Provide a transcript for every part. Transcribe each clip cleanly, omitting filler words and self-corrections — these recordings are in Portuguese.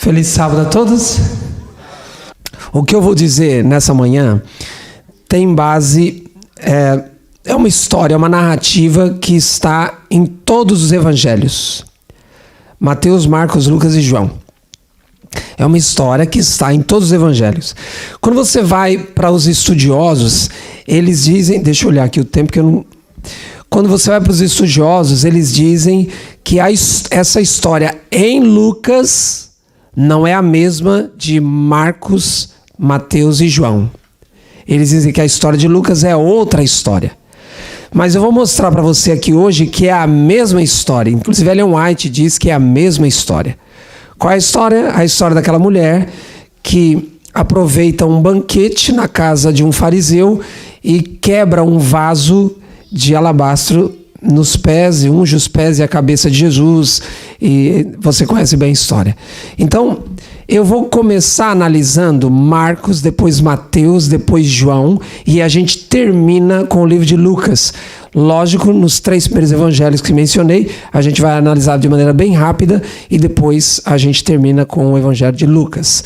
Feliz sábado a todos. O que eu vou dizer nessa manhã tem base, é uma história, uma narrativa que está em todos os evangelhos. Mateus, Marcos, Lucas e João. É uma história que está em todos os evangelhos. Quando você vai para os estudiosos, eles dizem... Deixa eu olhar aqui o tempo que eu não... Quando você vai para os estudiosos, eles dizem que essa história em Lucas não é a mesma de Marcos, Mateus e João. Eles dizem que a história de Lucas é outra história. Mas eu vou mostrar para você aqui hoje que é a mesma história. Inclusive, Ellen White diz que é a mesma história. Qual é a história? A história daquela mulher que aproveita um banquete na casa de um fariseu e quebra um vaso de alabastro nos pés, e unge os pés e a cabeça de Jesus, e você conhece bem a história. Então, eu vou começar analisando Marcos, depois Mateus, depois João, e a gente termina com o livro de Lucas. Lógico, nos 3 primeiros evangelhos que mencionei, a gente vai analisar de maneira bem rápida, e depois a gente termina com o evangelho de Lucas.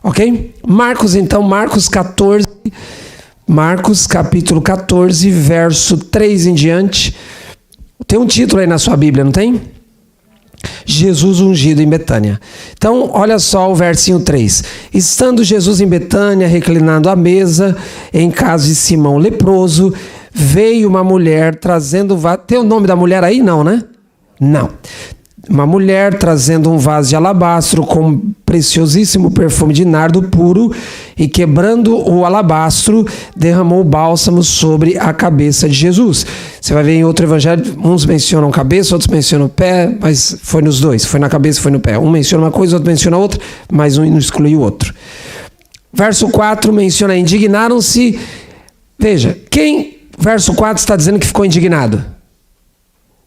Ok? Marcos, então, Marcos 14... Marcos capítulo 14, verso 3 em diante. Tem um título aí na sua Bíblia, não tem? Jesus ungido em Betânia. Então, olha só o versinho 3. Estando Jesus em Betânia, reclinado à mesa, em casa de Simão leproso, veio uma mulher trazendo... Tem o nome da mulher aí? Não, né? Não. Uma mulher trazendo um vaso de alabastro com preciosíssimo perfume de nardo puro, e quebrando o alabastro, derramou bálsamo sobre a cabeça de Jesus. Você vai ver em outro evangelho, uns mencionam cabeça, outros mencionam pé, mas foi nos dois, foi na cabeça e foi no pé. Um menciona uma coisa, outro menciona outra, mas um não exclui o outro. Verso 4 menciona: indignaram-se. Veja, verso 4 está dizendo que ficou indignado?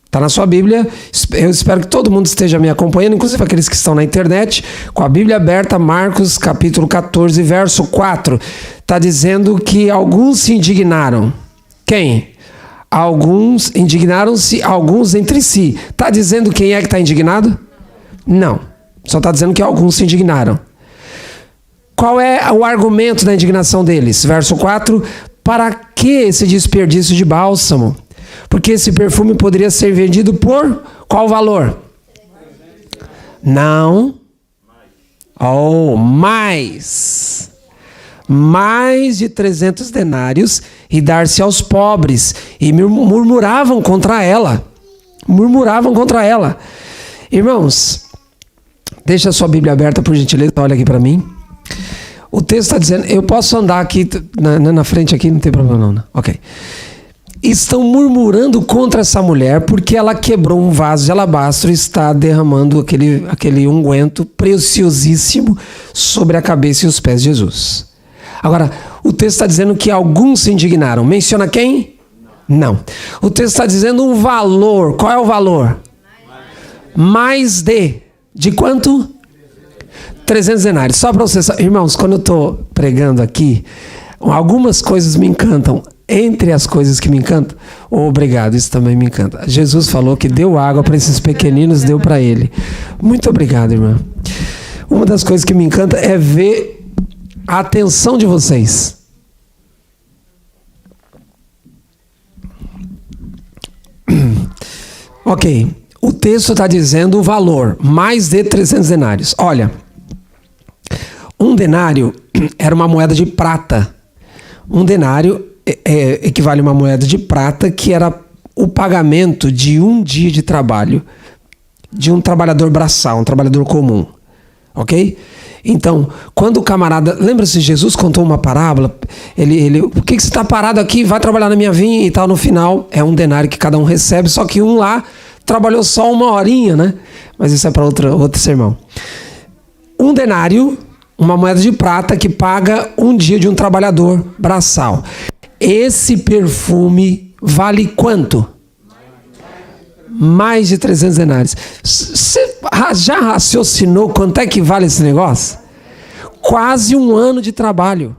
Está na sua Bíblia. Eu espero que todo mundo esteja me acompanhando, inclusive aqueles que estão na internet, com a Bíblia aberta. Marcos capítulo 14, verso 4. Está dizendo que alguns se indignaram. Quem? Alguns indignaram-se, alguns entre si. Está dizendo quem é que está indignado? Não. Só está dizendo que alguns se indignaram. Qual é o argumento da indignação deles? Verso 4. Para que esse desperdício de bálsamo? Porque esse perfume poderia ser vendido por qual valor? Não. Mais de 300 denários e dar-se aos pobres. E murmuravam contra ela. Irmãos, deixa a sua Bíblia aberta, por gentileza. Olha aqui para mim. O texto está dizendo... Eu posso andar aqui na frente, aqui, não tem problema não. Ok. Estão murmurando contra essa mulher porque ela quebrou um vaso de alabastro e está derramando aquele unguento preciosíssimo sobre a cabeça e os pés de Jesus. Agora, o texto está dizendo que alguns se indignaram. Menciona quem? Não. O texto está dizendo um valor. Qual é o valor? Mais de quanto? 300 denários. Só para vocês... Irmãos, quando eu estou pregando aqui, algumas coisas me encantam. Entre as coisas que me encantam, obrigado, isso também me encanta. Jesus falou que deu água para esses pequeninos, deu para ele. Muito obrigado, irmã. Uma das coisas que me encanta é ver a atenção de vocês. Ok, o texto está dizendo o valor, mais de 300 denários. Olha, um denário era uma moeda de prata. Um denário equivale a uma moeda de prata, que era o pagamento de um dia de trabalho de um trabalhador braçal, um trabalhador comum. Ok? Então, quando o camarada... Lembra-se, Jesus contou uma parábola? Por que você está parado aqui? Vai trabalhar na minha vinha e tal. No final, é um denário que cada um recebe, só que um lá trabalhou só 1 horinha, né? Mas isso é para outro sermão. Um denário, uma moeda de prata que paga um dia de um trabalhador braçal. Esse perfume vale quanto? Mais de 300 denários. Você já raciocinou quanto é que vale esse negócio? Quase 1 ano de trabalho.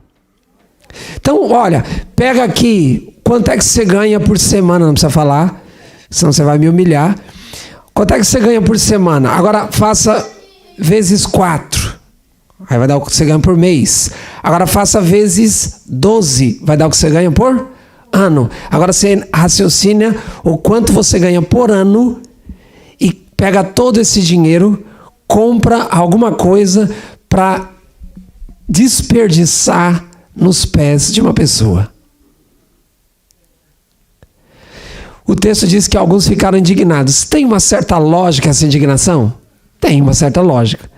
Então, olha, pega aqui, quanto é que você ganha por semana? Não precisa falar, senão você vai me humilhar. Quanto é que você ganha por semana? Agora faça vezes 4. Aí vai dar o que você ganha por mês. Agora faça vezes 12. Vai dar o que você ganha por ano. Agora você raciocina o quanto você ganha por ano e pega todo esse dinheiro, compra alguma coisa para desperdiçar nos pés de uma pessoa. O texto diz que alguns ficaram indignados. Tem uma certa lógica essa indignação? Tem uma certa lógica.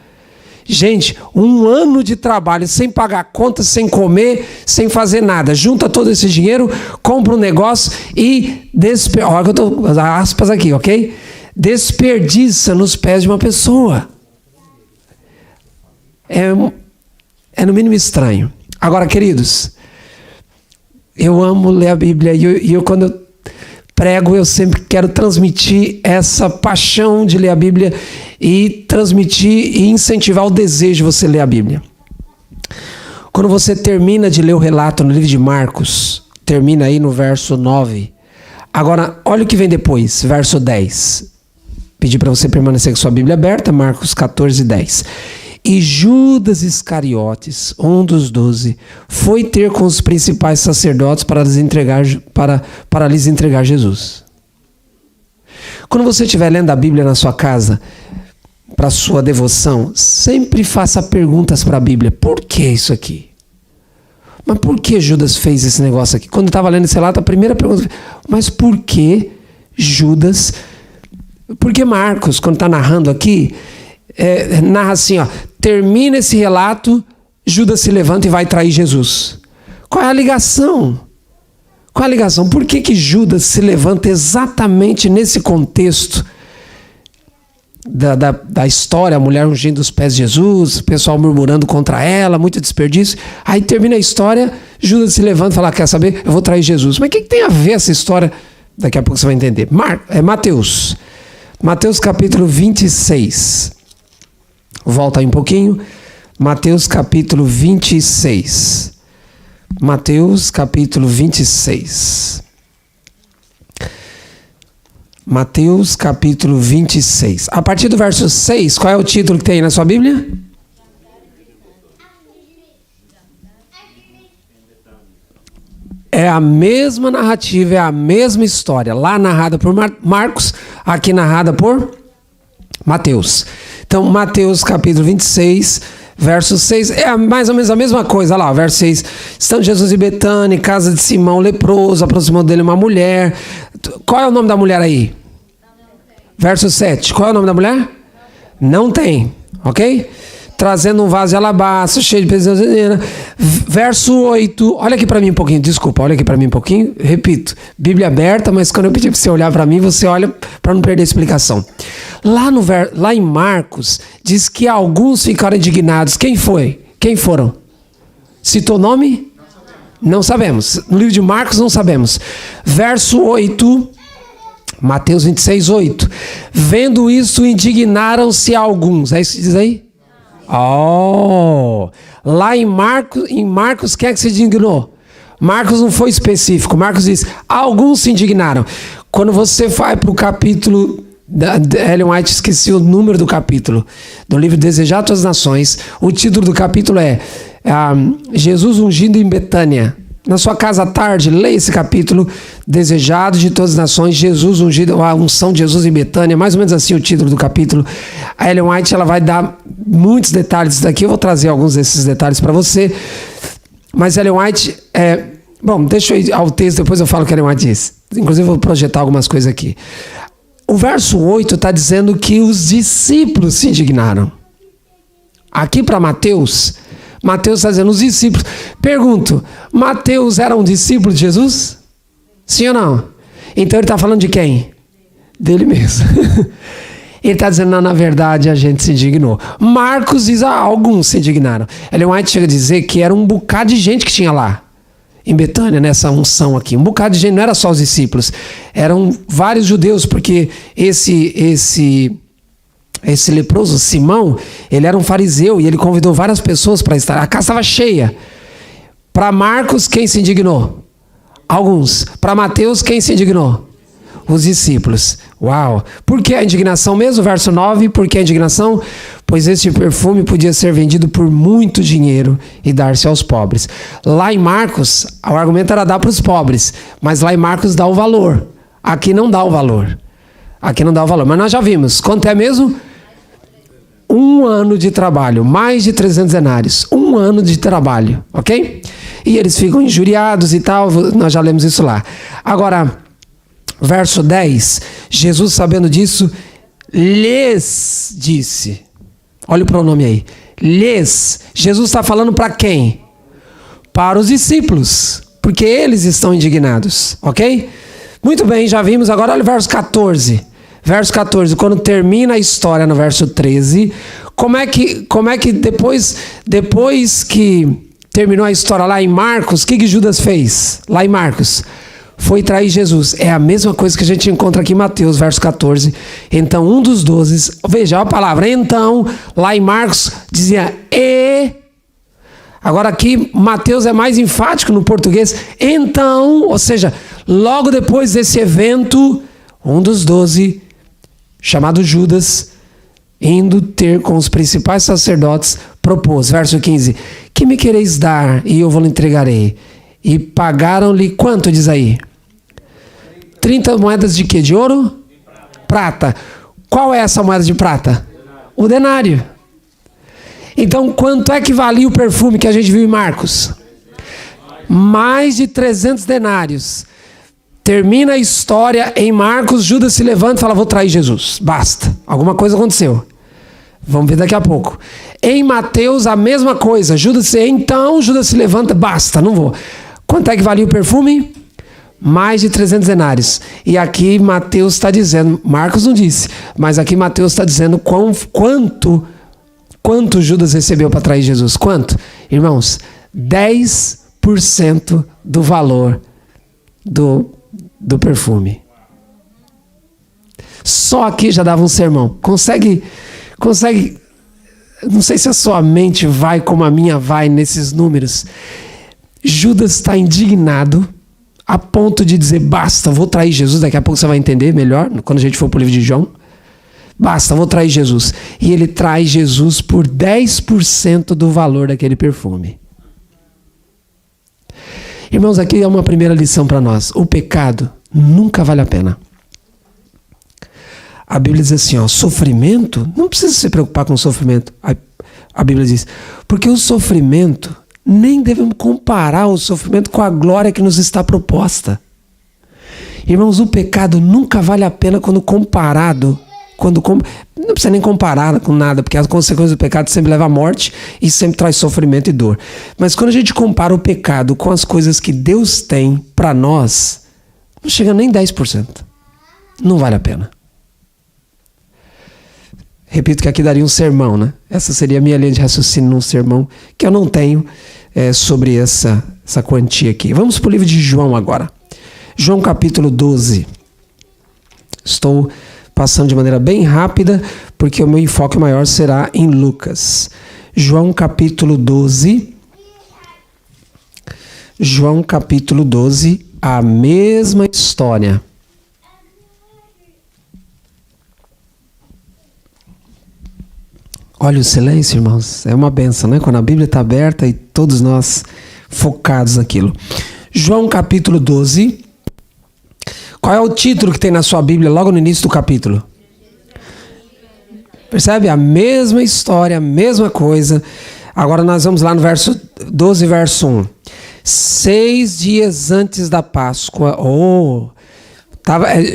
Gente, um ano de trabalho sem pagar contas, sem comer, sem fazer nada. Junta todo esse dinheiro, compra um negócio e olha que eu tô aspas aqui, ok? Desperdiça nos pés de uma pessoa. É no mínimo estranho. Agora, queridos, eu amo ler a Bíblia e eu quando eu prego, eu sempre quero transmitir essa paixão de ler a Bíblia e transmitir e incentivar o desejo de você ler a Bíblia. Quando você termina de ler o relato no livro de Marcos, termina aí no verso 9. Agora, olha o que vem depois, verso 10. Pedi para você permanecer com sua Bíblia aberta, Marcos 14, 10. E Judas Iscariotes, um dos 12, foi ter com os principais sacerdotes para lhes entregar Jesus. Quando você estiver lendo a Bíblia na sua casa, para sua devoção, sempre faça perguntas para a Bíblia. Por que isso aqui? Mas por que Judas fez esse negócio aqui? Quando eu estava lendo esse relato, a primeira pergunta foi, mas por que Judas? Porque Marcos, quando está narrando aqui, narra assim, ó, termina esse relato, Judas se levanta e vai trair Jesus. Qual é a ligação? Qual é a ligação? Por que Judas se levanta exatamente nesse contexto da história, a mulher ungindo os pés de Jesus, o pessoal murmurando contra ela, muito desperdício. Aí termina a história, Judas se levanta e fala, quer saber? Eu vou trair Jesus. Mas o que tem a ver essa história? Daqui a pouco você vai entender. Mateus. Mateus capítulo 26. Volta aí um pouquinho. Mateus capítulo 26. Mateus capítulo 26. Mateus capítulo 26. A partir do verso 6, qual é o título que tem aí na sua Bíblia? É a mesma narrativa, é a mesma história. Lá narrada por Marcos, aqui narrada por Mateus. Então, Mateus capítulo 26, verso 6, é mais ou menos a mesma coisa. Olha lá, verso 6. Estando Jesus em Betânia, casa de Simão leproso, aproximou dele uma mulher. Qual é o nome da mulher aí? Verso 7. Qual é o nome da mulher? Não tem, ok? Trazendo um vaso de alabastro, cheio de pezinha. Verso 8. Olha aqui para mim um pouquinho, desculpa, olha aqui para mim um pouquinho. Repito, Bíblia aberta, mas quando eu pedir para você olhar para mim, você olha para não perder a explicação. Lá em Marcos, diz que alguns ficaram indignados. Quem foi? Quem foram? Citou o nome? Não sabemos. No livro de Marcos não sabemos. Verso 8, Mateus 26, 8. Vendo isso, indignaram-se alguns. É isso que diz aí? Lá em Marcos, quem é que se indignou? Marcos não foi específico. Marcos diz, alguns se indignaram. Quando você vai para o capítulo... Ellen White, esqueci o número do capítulo do livro Desejar Todas as Nações. O título do capítulo é Jesus ungido em Betânia. Na sua casa à tarde, leia esse capítulo, Desejado de Todas as Nações, Jesus ungido, a unção de Jesus em Betânia, mais ou menos assim o título do capítulo. A Ellen White, ela vai dar muitos detalhes daqui, eu vou trazer alguns desses detalhes para você. Mas Ellen White, bom, deixa eu ir ao texto, depois eu falo o que a Ellen White diz. Inclusive eu vou projetar algumas coisas aqui. O verso 8 está dizendo que os discípulos se indignaram. Aqui para Mateus está dizendo os discípulos. Pergunto, Mateus era um discípulo de Jesus? Sim ou não? Então ele está falando de quem? Dele mesmo. Ele está dizendo, não, na verdade a gente se indignou. Marcos diz, alguns se indignaram. Ellen White chega a dizer que era um bocado de gente que tinha lá. Em Betânia, nessa unção aqui. Um bocado de gente, não era só os discípulos. Eram vários judeus, porque esse leproso, Simão, ele era um fariseu e ele convidou várias pessoas para estar. A casa estava cheia. Para Marcos, quem se indignou? Alguns. Para Mateus, quem se indignou? Os discípulos. Uau! Por que a indignação mesmo? Verso 9, por que a indignação? pois este perfume podia ser vendido por muito dinheiro e dar-se aos pobres. Lá em Marcos, o argumento era dar para os pobres, mas lá em Marcos dá o valor. Aqui não dá o valor. Aqui não dá o valor, mas nós já vimos. Quanto é mesmo? 1 ano de trabalho, mais de 300 denários. 1 ano de trabalho, ok? E eles ficam injuriados e tal, nós já lemos isso lá. Agora, verso 10, Jesus, sabendo disso, lhes disse. Olha o pronome aí. Lhes. Jesus está falando para quem? Para os discípulos, porque eles estão indignados, ok? Muito bem, já vimos. Agora olha o verso 14. Verso 14, quando termina a história no verso 13, como é que depois que terminou a história lá em Marcos, o que Judas fez? Lá em Marcos, foi trair Jesus. É a mesma coisa que a gente encontra aqui em Mateus, verso 14. Então, um dos 12, veja a palavra, então, lá em Marcos, dizia, e... Agora aqui, Mateus é mais enfático no português. Então, ou seja, logo depois desse evento, um dos 12, chamado Judas, indo ter com os principais sacerdotes, propôs, verso 15, que me quereis dar e eu vou lhe entregarei. E pagaram-lhe quanto, diz aí? 30 moedas de quê? De ouro? Prata. Qual é essa moeda de prata? O denário. Então, quanto é que valia o perfume que a gente viu em Marcos? Mais de 300 denários. Termina a história em Marcos, Judas se levanta e fala, vou trair Jesus. Basta. Alguma coisa aconteceu. Vamos ver daqui a pouco. Em Mateus, a mesma coisa. Judas se levanta, basta, não vou. Quanto é que valia o perfume? Mais de 300 denários. E aqui Mateus está dizendo, Marcos não disse, mas aqui Mateus está dizendo quanto Judas recebeu para trair Jesus. Quanto? Irmãos, 10% do valor do perfume. Só aqui já dava um sermão. Consegue, não sei se a sua mente vai como a minha vai nesses números. Judas está indignado a ponto de dizer, basta, vou trair Jesus. Daqui a pouco você vai entender melhor, quando a gente for para o livro de João. Basta, vou trair Jesus. E ele trai Jesus por 10% do valor daquele perfume. Irmãos, aqui é uma primeira lição para nós. O pecado nunca vale a pena. A Bíblia diz assim, sofrimento, não precisa se preocupar com o sofrimento. A Bíblia diz, porque o sofrimento, nem devemos comparar o sofrimento com a glória que nos está proposta. Irmãos, o pecado nunca vale a pena quando comparado. Não precisa nem comparar com nada, porque as consequências do pecado sempre levam à morte e sempre traz sofrimento e dor. Mas quando a gente compara o pecado com as coisas que Deus tem para nós, não chega nem 10%. Não vale a pena. Repito que aqui daria um sermão, né? Essa seria a minha linha de raciocínio num sermão que eu não tenho sobre essa quantia aqui. Vamos para o livro de João agora. João capítulo 12. Estou passando de maneira bem rápida, porque o meu enfoque maior será em Lucas. João capítulo 12. João capítulo 12, a mesma história. Olha o silêncio, irmãos. É uma benção, né? Quando a Bíblia está aberta e todos nós focados naquilo. João capítulo 12. Qual é o título que tem na sua Bíblia logo no início do capítulo? Percebe? A mesma história, a mesma coisa. Agora nós vamos lá no verso 12, verso 1. 6 dias antes da Páscoa,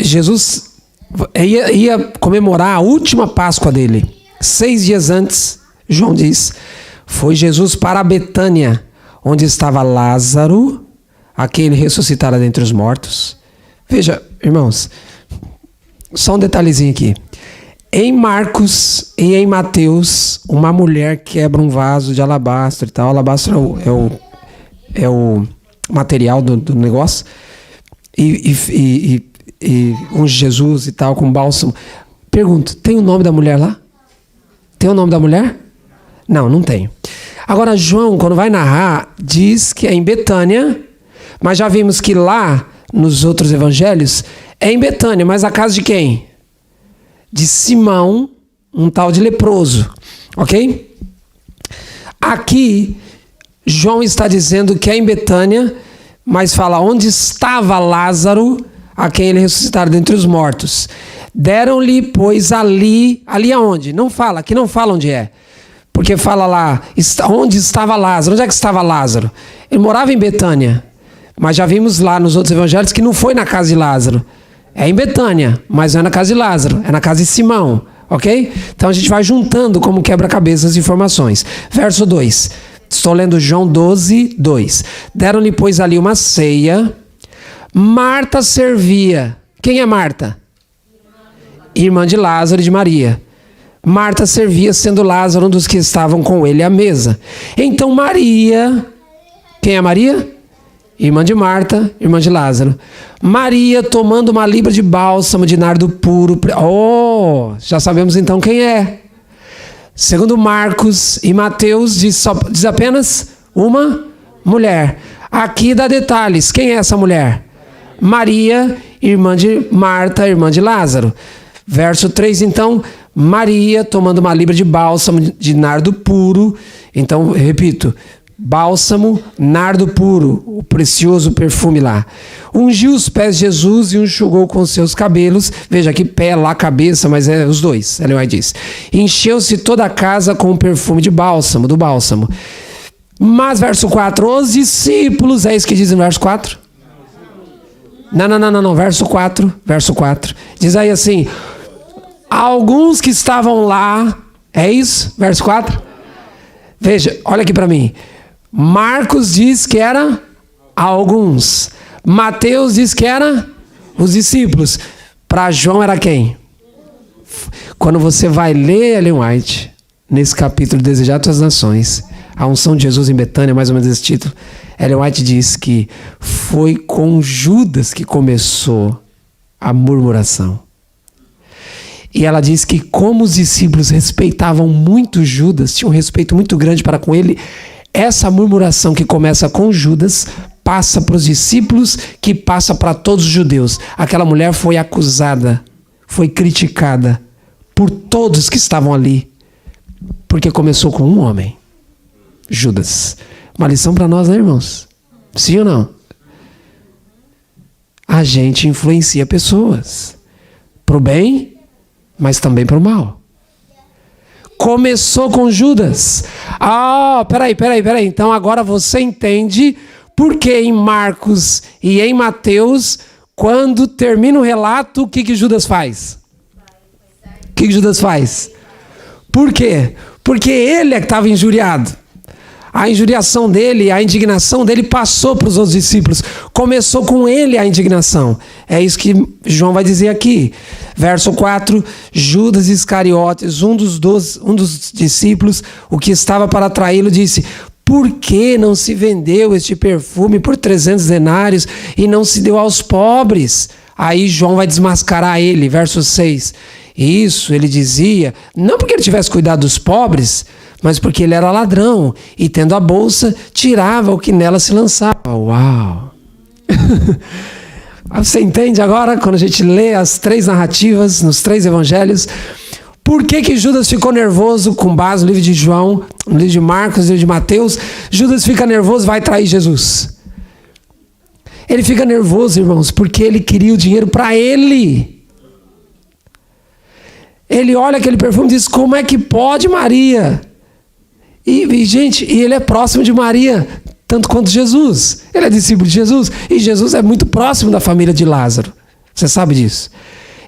Jesus ia comemorar a última Páscoa dele. 6 dias antes, João diz, foi Jesus para Betânia, onde estava Lázaro, a quem ele ressuscitara dentre os mortos. Veja, irmãos, só um detalhezinho aqui. Em Marcos e em Mateus, uma mulher quebra um vaso de alabastro e tal. Alabastro é o material do negócio. E unge Jesus e tal, com bálsamo. Pergunto, tem o nome da mulher lá? Tem o nome da mulher? Não tem. Agora, João, quando vai narrar, diz que é em Betânia, mas já vimos que lá, nos outros evangelhos, é em Betânia, mas a casa de quem? De Simão, um tal de leproso. Ok? Aqui, João está dizendo que é em Betânia, mas fala onde estava Lázaro, a quem ele ressuscitaram dentre os mortos. Deram-lhe, pois, ali aonde? Não fala, aqui não fala onde é. Porque fala lá, onde estava Lázaro? Onde é que estava Lázaro? Ele morava em Betânia, mas já vimos lá nos outros evangelhos que não foi na casa de Lázaro. É em Betânia, mas não é na casa de Lázaro, é na casa de Simão, ok? Então a gente vai juntando como quebra-cabeça as informações. Verso 2, estou lendo João 12, 2. Deram-lhe, pois, ali uma ceia. Marta servia. Quem é Marta? Irmã de Lázaro e de Maria. Marta servia, sendo Lázaro um dos que estavam com ele à mesa. Então Maria, quem é Maria? Irmã de Marta, irmã de Lázaro. Maria, tomando uma libra de bálsamo de nardo puro. Já sabemos então quem é. Segundo Marcos e Mateus, diz apenas uma mulher. Aqui dá detalhes. Quem é essa mulher? Maria, irmã de Marta, irmã de Lázaro. Verso 3, então, Maria, tomando uma libra de bálsamo de nardo puro. Então, repito, bálsamo, nardo puro, o precioso perfume lá. Ungiu os pés de Jesus e enxugou com seus cabelos. Veja aqui, pé, lá, cabeça, mas é os dois, Ellen White diz. Encheu-se toda a casa com o perfume de bálsamo, do bálsamo. Mas, verso 4, os discípulos, é isso que diz no verso 4? Não, verso 4, diz aí assim, alguns que estavam lá, é isso? Verso 4? Veja, olha aqui para mim. Marcos diz que era alguns. Mateus diz que era os discípulos. Para João era quem? Quando você vai ler Ellen White, nesse capítulo Desejar Tuas Nações, a unção de Jesus em Betânia, mais ou menos esse título, Ellen White diz que foi com Judas que começou a murmuração. E ela diz que como os discípulos respeitavam muito Judas, tinham um respeito muito grande para com ele, essa murmuração que começa com Judas passa para os discípulos, que passa para todos os judeus. Aquela mulher foi acusada, foi criticada por todos que estavam ali, porque começou com um homem, Judas. Uma lição para nós, né, irmãos? Sim ou não? A gente influencia pessoas para o bem, mas também para o mal. Começou com Judas. Peraí. Então agora você entende por que em Marcos e em Mateus, quando termina o relato, o que Judas faz? O que Judas faz? Por quê? Porque ele é que estava injuriado. A injuriação dele, a indignação dele passou para os outros discípulos. Começou com ele a indignação. É isso que João vai dizer aqui. Verso 4, Judas Iscariotes, um dos discípulos, o que estava para traí-lo, disse: por que não se vendeu este perfume por 300 denários e não se deu aos pobres? Aí João vai desmascarar ele, verso 6. Isso ele dizia, não porque ele tivesse cuidado dos pobres, mas porque ele era ladrão e, tendo a bolsa, tirava o que nela se lançava. Uau! Você entende agora, quando a gente lê as 3 narrativas, nos 3 evangelhos, por que Judas ficou nervoso com base no livro de João, no livro de Marcos, no livro de Mateus? Judas fica nervoso e vai trair Jesus. Ele fica nervoso, irmãos, porque ele queria o dinheiro para ele. Ele olha aquele perfume e diz: como é que pode, Maria? Gente, ele é próximo de Maria, tanto quanto Jesus. Ele é discípulo de Jesus, e Jesus é muito próximo da família de Lázaro. Você sabe disso.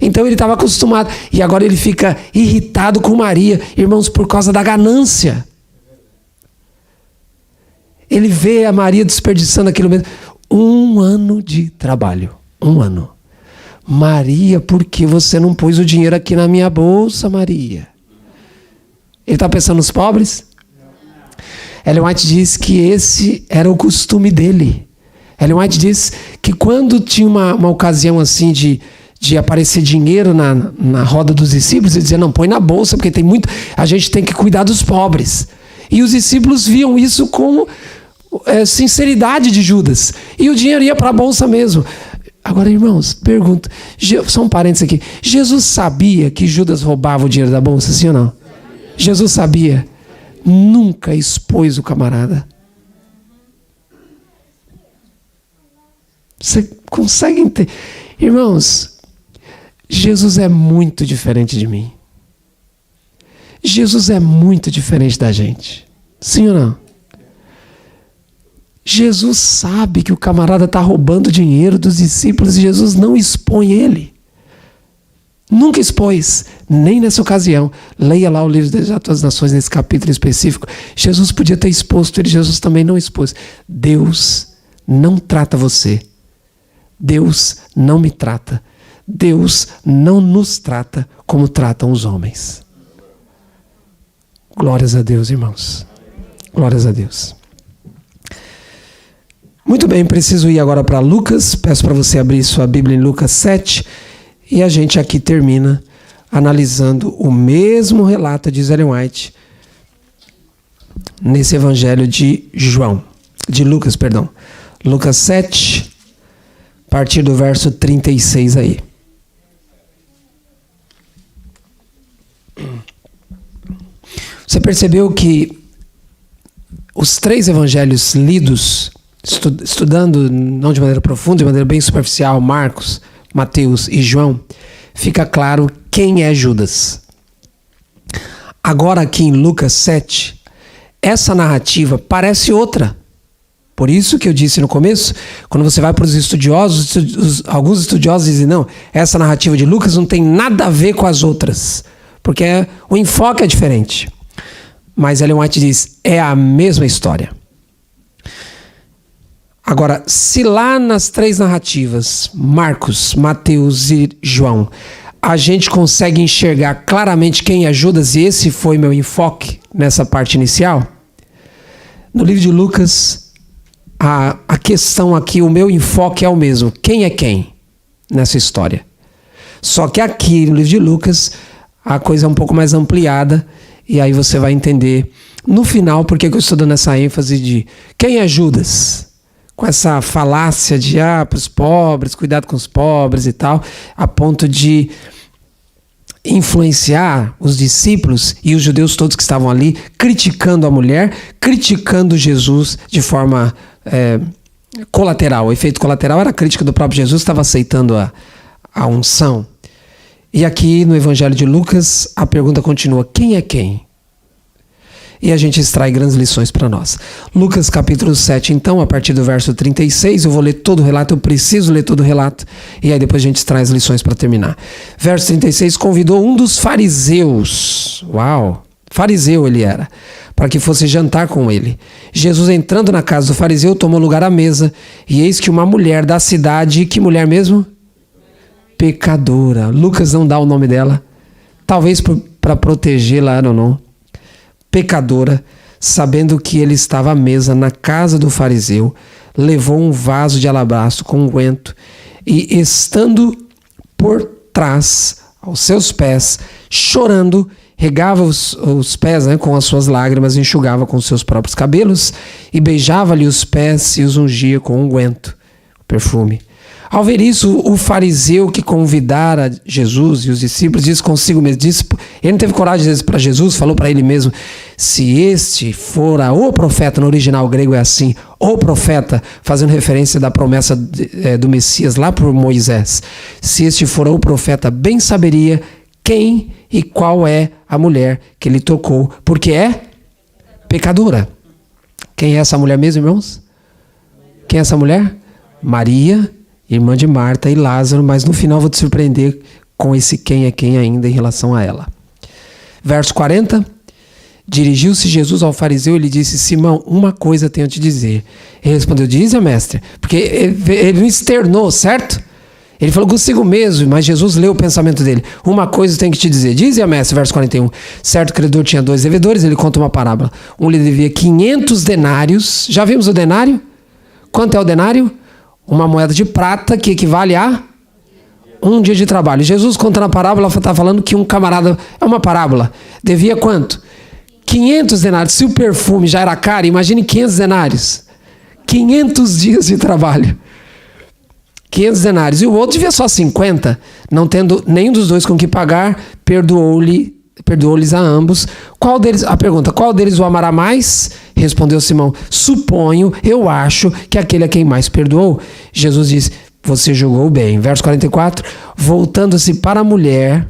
Então ele estava acostumado, e agora ele fica irritado com Maria, irmãos, por causa da ganância. Ele vê a Maria desperdiçando aquilo mesmo. 1 ano de trabalho. 1 ano. Maria, por que você não pôs o dinheiro aqui na minha bolsa, Maria? Ele está pensando nos pobres? Ellen White diz que esse era o costume dele. Ellen White diz que quando tinha uma ocasião assim de aparecer dinheiro na roda dos discípulos, ele dizia: não, põe na bolsa, porque a gente tem que cuidar dos pobres. E os discípulos viam isso com sinceridade de Judas. E o dinheiro ia para a bolsa mesmo. Agora, irmãos, pergunto, só um parênteses aqui. Jesus sabia que Judas roubava o dinheiro da bolsa, sim ou não? Jesus sabia, nunca expôs o camarada. Você consegue entender? Irmãos, Jesus é muito diferente de mim. Jesus é muito diferente da gente. Sim ou não? Jesus sabe que o camarada está roubando dinheiro dos discípulos e Jesus não expõe ele. Nunca expôs, nem nessa ocasião. Leia lá o livro das Atos das Nações, nesse capítulo específico. Jesus podia ter exposto ele, Jesus também não expôs. Deus não trata você. Deus não me trata. Deus não nos trata como tratam os homens. Glórias a Deus, irmãos. Glórias a Deus. Muito bem, preciso ir agora para Lucas. Peço para você abrir sua Bíblia em Lucas 7. E a gente aqui termina analisando o mesmo relato de Ellen White nesse evangelho de Lucas, perdão. Lucas 7, a partir do verso 36 aí. Você percebeu que os três evangelhos lidos, estudando não de maneira profunda, de maneira bem superficial, Marcos, Mateus e João, fica claro quem é Judas. Agora aqui em Lucas 7, essa narrativa parece outra. Por isso que eu disse no começo, quando você vai para os estudiosos, alguns estudiosos dizem, não, essa narrativa de Lucas não tem nada a ver com as outras, porque o enfoque é diferente. Mas Ellen White diz, é a mesma história. Agora, se lá nas três narrativas, Marcos, Mateus e João, a gente consegue enxergar claramente quem é Judas, e esse foi meu enfoque nessa parte inicial, no livro de Lucas, a questão aqui, o meu enfoque é o mesmo. Quem é quem nessa história? Só que aqui no livro de Lucas, a coisa é um pouco mais ampliada, e aí você vai entender no final por que eu estou dando essa ênfase de quem é Judas. Com essa falácia de, para os pobres, cuidado com os pobres e tal, a ponto de influenciar os discípulos e os judeus todos que estavam ali, criticando a mulher, criticando Jesus de forma colateral. O efeito colateral era a crítica do próprio Jesus, que estava aceitando a unção. E aqui no Evangelho de Lucas, a pergunta continua, quem é quem? E a gente extrai grandes lições para nós. Lucas capítulo 7, então, a partir do verso 36, eu vou ler todo o relato, eu preciso ler todo o relato, e aí depois a gente extrai as lições para terminar. Verso 36, convidou um dos fariseus, fariseu ele era, para que fosse jantar com ele. Jesus, entrando na casa do fariseu, tomou lugar à mesa, e eis que uma mulher da cidade, que mulher mesmo? Pecadora. Lucas não dá o nome dela, talvez para protegê-la, não. Pecadora, sabendo que ele estava à mesa na casa do fariseu, levou um vaso de alabastro com unguento e, estando por trás aos seus pés, chorando, regava os pés com as suas lágrimas, enxugava com os seus próprios cabelos e beijava-lhe os pés e os ungia com unguento, o perfume. Ao ver isso, o fariseu que convidara Jesus e os discípulos disse consigo mesmo, ele não teve coragem de dizer para Jesus, falou para ele mesmo, se este fora o profeta, no original grego é assim, o profeta, fazendo referência da promessa do Messias lá por Moisés, se este fora o profeta, bem saberia quem e qual é a mulher que ele tocou, porque é pecadora. Quem é essa mulher mesmo, irmãos? Quem é essa mulher? Maria, irmã de Marta e Lázaro, mas no final vou te surpreender com esse quem é quem ainda em relação a ela. Verso 40, dirigiu-se Jesus ao fariseu e lhe disse, Simão, uma coisa tenho a te dizer. Ele respondeu, dize, mestre, porque ele não externou, certo? Ele falou consigo mesmo, mas Jesus leu o pensamento dele. Uma coisa tenho que te dizer, dize, mestre, verso 41, certo credor tinha 2 devedores, ele conta uma parábola. Um lhe devia 500 denários, já vimos o denário? Quanto é o denário? Uma moeda de prata que equivale a um dia de trabalho. Jesus, contando a parábola, está falando que um camarada, é uma parábola, devia quanto? 500 denários. Se o perfume já era caro, imagine 500 denários. 500 dias de trabalho. 500 denários. E o outro devia só 50, não tendo nenhum dos dois com que pagar, perdoou-lhe perdoou-lhes a ambos. A pergunta, qual deles o amará mais? Respondeu Simão, suponho, eu acho que aquele a quem mais perdoou. Jesus disse, você julgou bem. Verso 44, voltando-se para a mulher,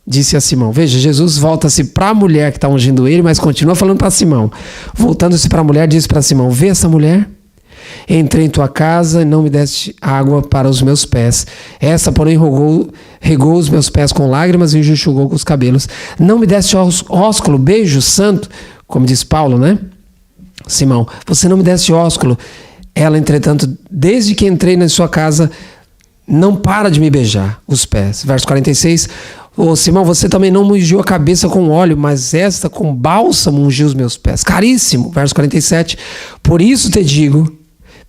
disse a Simão. Veja, Jesus volta-se para a mulher que está ungindo ele, mas continua falando para Simão. Voltando-se para a mulher, disse para Simão, vê essa mulher? Entrei em tua casa e não me deste água para os meus pés. Essa, porém, regou os meus pés com lágrimas e enxugou com os cabelos. Não me deste ósculo, beijo santo, como diz Paulo, né? Simão, você não me deste ósculo. Ela, entretanto, desde que entrei na sua casa, não para de me beijar os pés. Verso 46, Simão, você também não me ungiu a cabeça com óleo, mas esta com bálsamo ungiu os meus pés. Caríssimo. Verso 47, por isso te digo,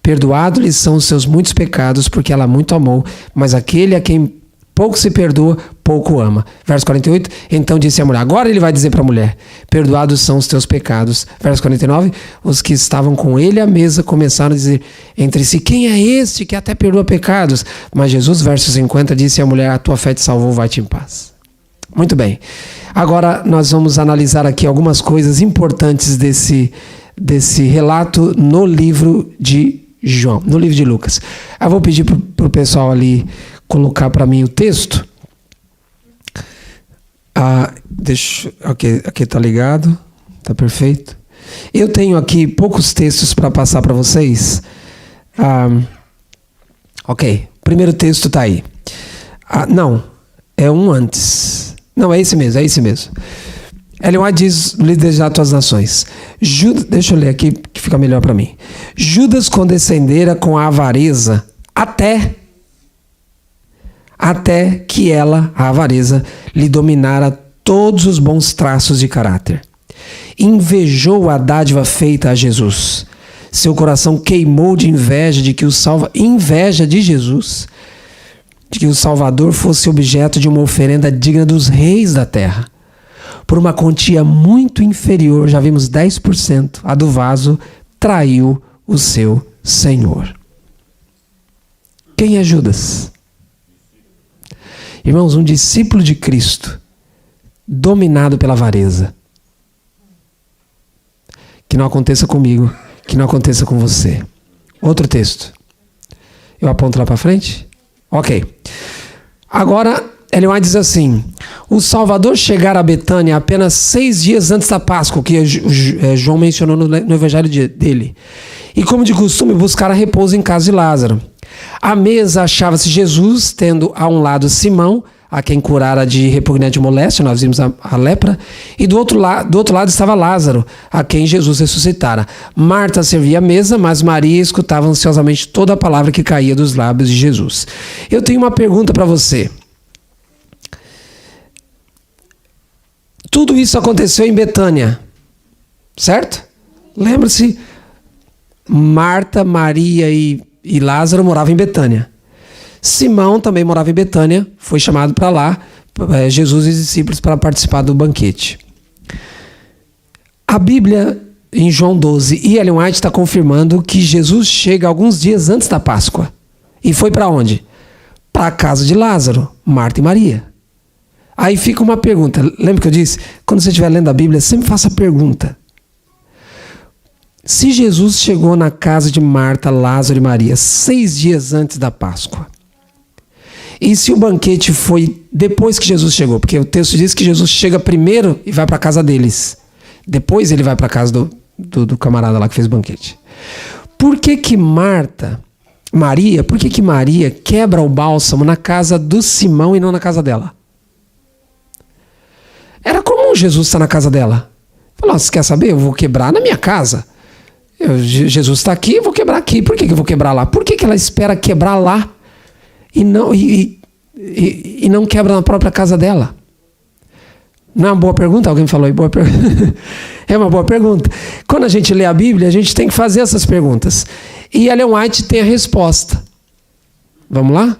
perdoado-lhes são os seus muitos pecados, porque ela muito amou, mas aquele a quem pouco se perdoa, pouco ama. Verso 48, então disse a mulher, agora ele vai dizer para a mulher, perdoados são os teus pecados. Verso 49, os que estavam com ele à mesa começaram a dizer entre si, quem é este que até perdoa pecados? Mas Jesus, verso 50, disse à mulher, a tua fé te salvou, vai-te em paz. Muito bem, agora nós vamos analisar aqui algumas coisas importantes desse relato no livro de João, no livro de Lucas. Eu vou pedir para o pessoal ali colocar para mim o texto. Aqui tá ligado, tá perfeito. Eu tenho aqui poucos textos para passar para vocês. Ok, primeiro texto tá aí. Não, é um antes. Não, é esse mesmo. Ellen White diz, líder de todas as nações. Deixa eu ler aqui que fica melhor para mim. Judas condescendera com a avareza até que ela, a avareza, lhe dominara todos os bons traços de caráter. Invejou a dádiva feita a Jesus. Seu coração queimou de inveja de que inveja de Jesus, de que o Salvador fosse objeto de uma oferenda digna dos reis da terra. Por uma quantia muito inferior, já vimos 10%, a do vaso, traiu o seu Senhor. Quem é Judas? Irmãos, um discípulo de Cristo, dominado pela avareza. Que não aconteça comigo, que não aconteça com você. Outro texto. Eu aponto lá para frente? Ok. Agora, Ellen White diz assim, o Salvador chegara a Betânia apenas 6 dias antes da Páscoa, que João mencionou no evangelho dele. E como de costume, buscara repouso em casa de Lázaro. À mesa achava-se Jesus, tendo a um lado Simão, a quem curara de repugnante moléstia, nós vimos a lepra, e do outro lado estava Lázaro, a quem Jesus ressuscitara. Marta servia a mesa, mas Maria escutava ansiosamente toda a palavra que caía dos lábios de Jesus. Eu tenho uma pergunta para você. Tudo isso aconteceu em Betânia, certo? Lembra-se, Marta, Maria e Lázaro moravam em Betânia. Simão também morava em Betânia, foi chamado para lá, Jesus e os discípulos, para participar do banquete. A Bíblia, em João 12, e Ellen White está confirmando que Jesus chega alguns dias antes da Páscoa. E foi para onde? Para a casa de Lázaro, Marta e Maria. Aí fica uma pergunta. Lembra que eu disse? Quando você estiver lendo a Bíblia, sempre faça a pergunta. Se Jesus chegou na casa de Marta, Lázaro e Maria 6 dias antes da Páscoa, e se o banquete foi depois que Jesus chegou, porque o texto diz que Jesus chega primeiro e vai para a casa deles, depois ele vai para a casa do camarada lá que fez o banquete. Por que Maria quebra o bálsamo na casa do Simão e não na casa dela? Era comum Jesus estar na casa dela. Falou, você quer saber? Eu vou quebrar na minha casa. Jesus está aqui, eu vou quebrar aqui. Por que eu vou quebrar lá? Por que ela espera quebrar lá e não quebra na própria casa dela? Não é uma boa pergunta? Alguém falou aí, boa pergunta. É uma boa pergunta. Quando a gente lê a Bíblia, a gente tem que fazer essas perguntas. E Ellen White tem a resposta. Vamos lá?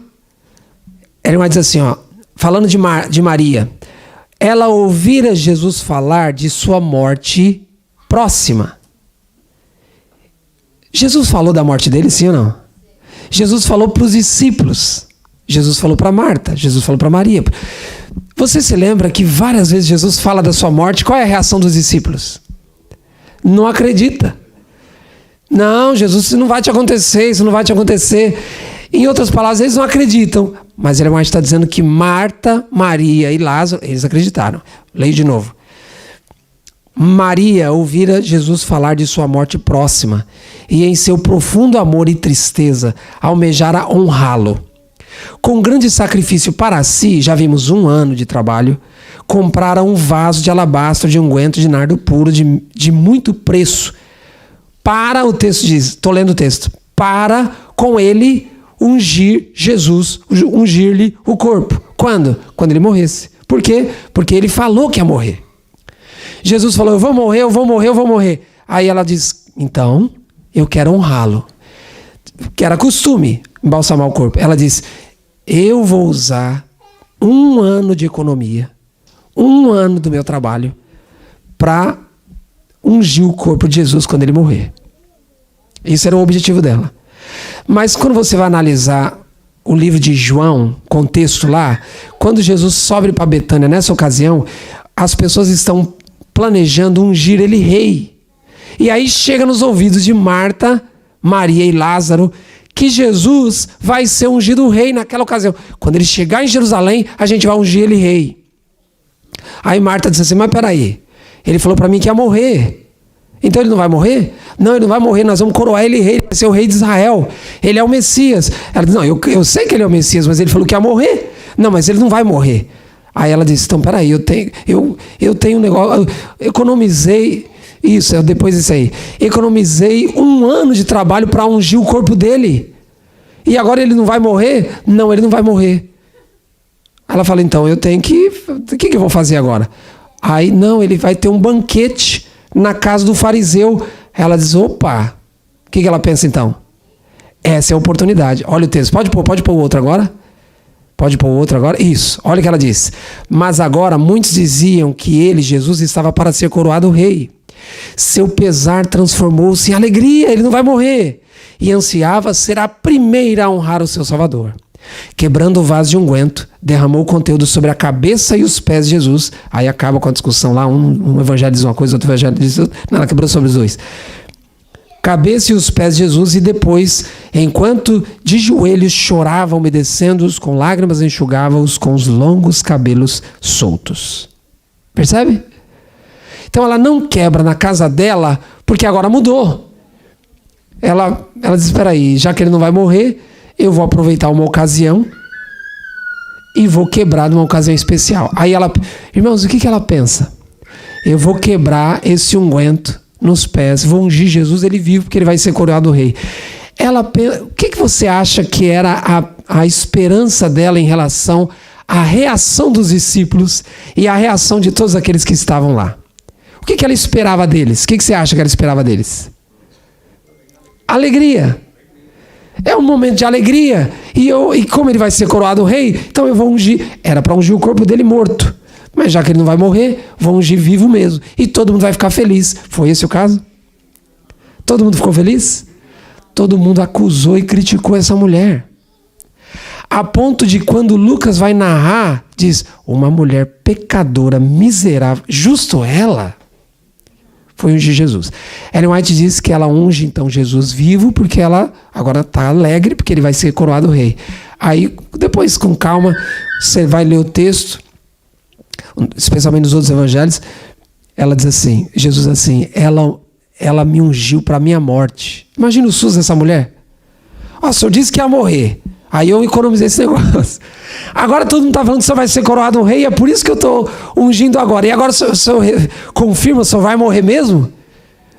Ellen White diz assim, falando de Maria, ela ouvira Jesus falar de sua morte próxima. Jesus falou da morte dele, sim ou não? Jesus falou para os discípulos Jesus falou para Marta, Jesus falou para Maria. Você se lembra que várias vezes Jesus fala da sua morte? Qual é a reação dos discípulos? Não acredita. Não, Jesus, isso não vai te acontecer, isso não vai te acontecer. Em outras palavras, eles não acreditam. Mas Ellen White está dizendo que Marta, Maria e Lázaro, eles acreditaram. Leio de novo. Maria ouvira Jesus falar de sua morte próxima e em seu profundo amor e tristeza almejara honrá-lo. Com grande sacrifício para si, já vimos 1 ano de trabalho, comprara um vaso de alabastro de unguento de nardo puro de muito preço. Para, o texto diz, estou lendo o texto, para com ele ungir Jesus, ungir-lhe o corpo. Quando? Quando ele morresse. Por quê? Porque ele falou que ia morrer. Jesus falou, eu vou morrer, eu vou morrer, eu vou morrer. Aí ela diz, então, eu quero honrá-lo. Que era costume embalsamar o corpo. Ela diz, eu vou usar 1 ano de economia, 1 ano do meu trabalho, para ungir o corpo de Jesus quando ele morrer. Isso era o objetivo dela. Mas quando você vai analisar o livro de João, contexto lá, quando Jesus sobe para Betânia nessa ocasião, as pessoas estão planejando ungir ele rei. E aí chega nos ouvidos de Marta, Maria e Lázaro que Jesus vai ser ungido rei naquela ocasião. Quando ele chegar em Jerusalém, a gente vai ungir ele rei. Aí Marta disse assim, mas peraí, ele falou para mim que ia morrer. Então ele não vai morrer? Não, ele não vai morrer, nós vamos coroar ele rei, ele vai ser o rei de Israel. Ele é o Messias. Ela disse, não, eu sei que ele é o Messias, mas ele falou que ia morrer. Não, mas ele não vai morrer. Aí ela disse, então peraí, eu tenho um negócio, eu economizei, isso, depois disso aí, economizei 1 ano de trabalho para ungir o corpo dele. E agora ele não vai morrer? Não, ele não vai morrer. Ela fala, então eu tenho que, o que eu vou fazer agora? Aí, não, ele vai ter um banquete na casa do fariseu. Ela diz, opa, o que ela pensa então? Essa é a oportunidade. Olha o texto, pode pôr o outro agora? Pode pôr o outro agora? Isso, olha o que ela diz. Mas agora muitos diziam que ele, Jesus, estava para ser coroado rei. Seu pesar transformou-se em alegria, ele não vai morrer. E ansiava ser a primeira a honrar o seu Salvador. Quebrando o vaso de unguento, derramou o conteúdo sobre a cabeça e os pés de Jesus. Aí acaba com a discussão lá, um evangelho diz uma coisa, outro evangelho diz outra. Não, ela quebrou sobre os dois. Cabeça e os pés de Jesus, e depois, enquanto de joelhos chorava, umedecendo-os, com lágrimas enxugava-os com os longos cabelos soltos. Percebe? Então ela não quebra na casa dela, porque agora mudou. Ela diz, espera aí, já que ele não vai morrer, eu vou aproveitar uma ocasião e vou quebrar numa ocasião especial. Aí ela, irmãos, o que ela pensa? Eu vou quebrar esse unguento nos pés, vou ungir Jesus, ele vive, porque ele vai ser coroado rei. Ela, o que você acha que era a esperança dela em relação à reação dos discípulos e à reação de todos aqueles que estavam lá? O que ela esperava deles? O que você acha que ela esperava deles? Alegria. É um momento de alegria. E como ele vai ser coroado rei, então eu vou ungir. Era para ungir o corpo dele morto. Mas já que ele não vai morrer, vou ungir vivo mesmo. E todo mundo vai ficar feliz. Foi esse o caso? Todo mundo ficou feliz? Todo mundo acusou e criticou essa mulher. A ponto de quando Lucas vai narrar, diz, uma mulher pecadora, miserável, justo ela, foi ungir Jesus. Ellen White diz que ela unge então Jesus vivo, porque ela agora está alegre, porque ele vai ser coroado rei. Aí, depois, com calma, você vai ler o texto, especialmente nos outros evangelhos, ela diz assim, Jesus assim, ela me ungiu para a minha morte. Imagina o SUS dessa mulher. O senhor disse que ia morrer. Aí eu economizei esse negócio. Agora todo mundo está falando que o senhor vai ser coroado um rei, é por isso que eu estou ungindo agora. E agora o senhor confirma, o senhor vai morrer mesmo?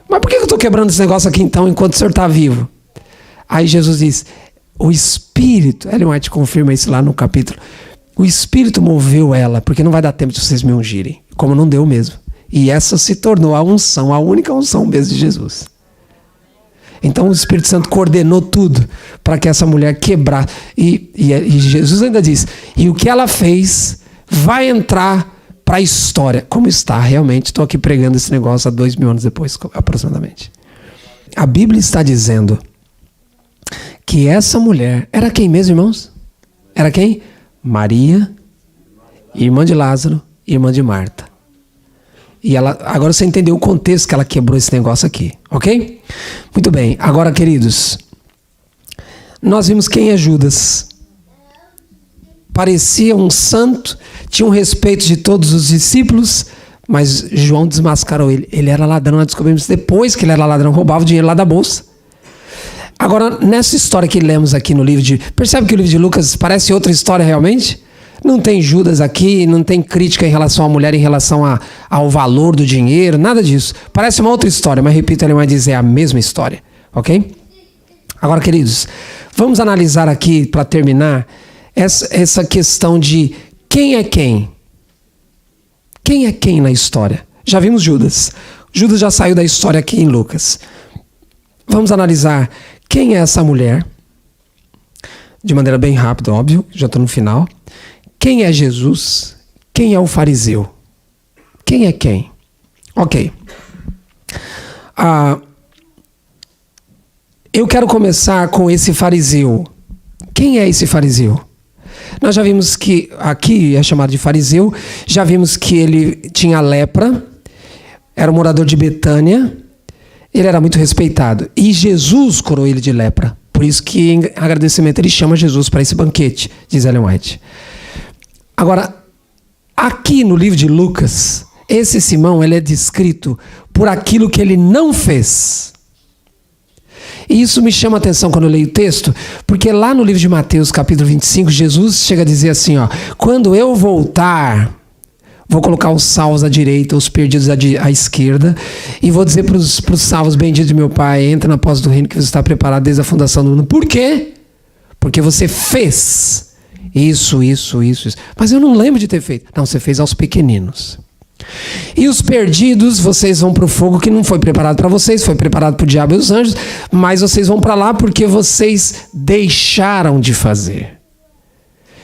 Mas por que eu estou quebrando esse negócio aqui então, enquanto o senhor está vivo? Aí Jesus diz, o Espírito, Ellen White confirma isso lá no capítulo, o Espírito moveu ela, porque não vai dar tempo de vocês me ungirem, como não deu mesmo. E essa se tornou a unção, a única unção mesmo de Jesus. Então o Espírito Santo coordenou tudo para que essa mulher quebrasse. E Jesus ainda diz, e o que ela fez vai entrar para a história. Como está realmente, estou aqui pregando esse negócio há 2000 anos depois, aproximadamente. A Bíblia está dizendo que essa mulher, era quem mesmo, irmãos? era quem? Maria, irmã de Lázaro, irmã de Marta. E ela, agora você entendeu o contexto que ela quebrou esse negócio aqui, ok? Muito bem, agora queridos, nós vimos quem é Judas. Parecia um santo, tinha um respeito de todos os discípulos, mas João desmascarou ele. Ele era ladrão, nós descobrimos depois que ele era ladrão, roubava o dinheiro lá da bolsa. Agora, nessa história que lemos aqui no livro de... Percebe que o livro de Lucas parece outra história realmente? Não tem Judas aqui, não tem crítica em relação à mulher, em relação ao valor do dinheiro, nada disso. Parece uma outra história, mas repito, ele vai dizer a mesma história, ok? Agora, queridos, vamos analisar aqui, para terminar, essa questão de quem é quem. Quem é quem na história? Já vimos Judas. Judas já saiu da história aqui em Lucas. Vamos analisar quem é essa mulher. De maneira bem rápida, óbvio, já estou no final. Quem é Jesus? Quem é o fariseu? Quem é quem? Ok. Eu quero começar com esse fariseu. Quem é esse fariseu? Nós já vimos que, aqui é chamado de fariseu, já vimos que ele tinha lepra, era um morador de Betânia, ele era muito respeitado. E Jesus curou ele de lepra. Por isso que, em agradecimento, ele chama Jesus para esse banquete, diz Ellen White. Agora, aqui no livro de Lucas, esse Simão ele é descrito por aquilo que ele não fez. E isso me chama a atenção quando eu leio o texto, porque lá no livro de Mateus, capítulo 25, Jesus chega a dizer assim, ó, quando eu voltar, vou colocar os salvos à direita, os perdidos à esquerda, e vou dizer para os salvos, bendito de meu Pai, entra na posse do reino que você está preparado desde a fundação do mundo. Por quê? Porque você fez isso. Mas eu não lembro de ter feito. Não, você fez aos pequeninos. E os perdidos, vocês vão para o fogo que não foi preparado para vocês, foi preparado para o diabo e os anjos, mas vocês vão para lá porque vocês deixaram de fazer.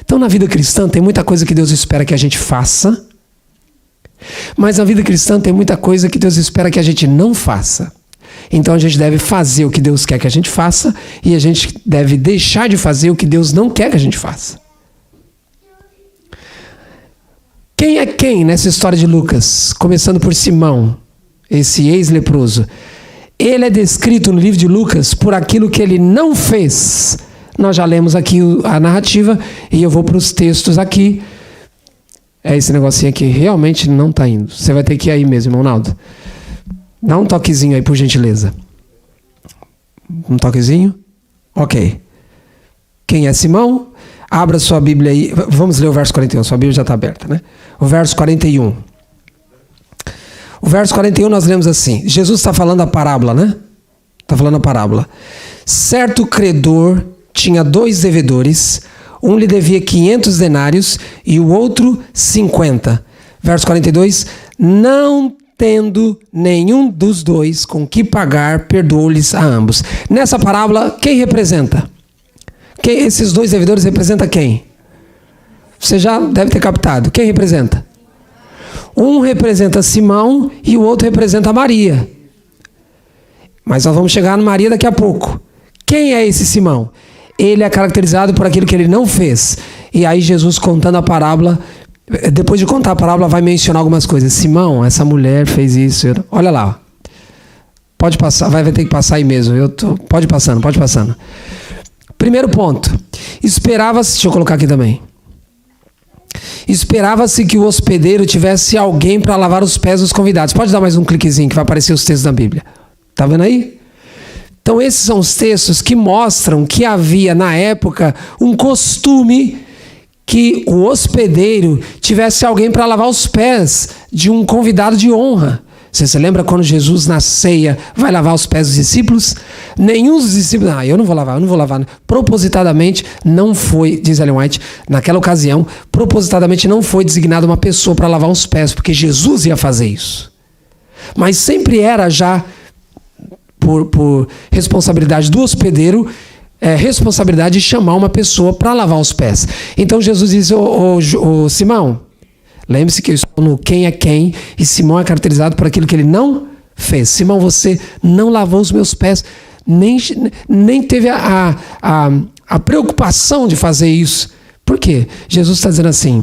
Então na vida cristã tem muita coisa que Deus espera que a gente faça, mas na vida cristã tem muita coisa que Deus espera que a gente não faça. Então a gente deve fazer o que Deus quer que a gente faça e a gente deve deixar de fazer o que Deus não quer que a gente faça. Quem é quem nessa história de Lucas? Começando por Simão, esse ex-leproso. Ele é descrito no livro de Lucas por aquilo que ele não fez. Nós já lemos aqui a narrativa e eu vou para os textos aqui. É esse negocinho aqui, realmente não está indo. Você vai ter que ir aí mesmo, irmão Naldo. Dá um toquezinho aí, por gentileza. Um toquezinho? Ok. Quem é Simão? Abra sua Bíblia aí. Vamos ler o verso 41. Sua Bíblia já está aberta, né? O verso 41. O verso 41 nós lemos assim. Jesus está falando a parábola, né? Está falando a parábola. Certo credor tinha 2 devedores. Um lhe devia 500 denários e o outro 50. Verso 42. Não tendo nenhum dos 2 com que pagar, perdoou-lhes a ambos. Nessa parábola, quem representa? Esses 2 devedores representam quem? Você já deve ter captado. Quem representa? Um representa Simão e o outro representa Maria. Mas nós vamos chegar na Maria daqui a pouco. Quem é esse Simão? Ele é caracterizado por aquilo que ele não fez. E aí Jesus, contando a parábola, depois de contar a parábola, vai mencionar algumas coisas. Simão, essa mulher fez isso. Olha lá. Pode passar, vai ter que passar aí mesmo. Pode passando. Primeiro ponto. Esperava-se, deixa eu colocar aqui também. Esperava-se que o hospedeiro tivesse alguém para lavar os pés dos convidados. Pode dar mais um cliquezinho que vai aparecer os textos da Bíblia. Tá vendo aí? Então esses são os textos que mostram que havia na época um costume que o hospedeiro tivesse alguém para lavar os pés de um convidado de honra. Você se lembra quando Jesus na ceia vai lavar os pés dos discípulos? Nenhum dos discípulos, eu não vou lavar. Propositadamente não foi, diz Ellen White, naquela ocasião, propositadamente não foi designada uma pessoa para lavar os pés, porque Jesus ia fazer isso. Mas sempre era já, por responsabilidade do hospedeiro, responsabilidade de chamar uma pessoa para lavar os pés. Então Jesus diz, ô Simão, lembre-se que eu estou no quem é quem, e Simão é caracterizado por aquilo que ele não fez. Simão, você não lavou os meus pés, nem teve a preocupação de fazer isso Por quê? Jesus está dizendo assim,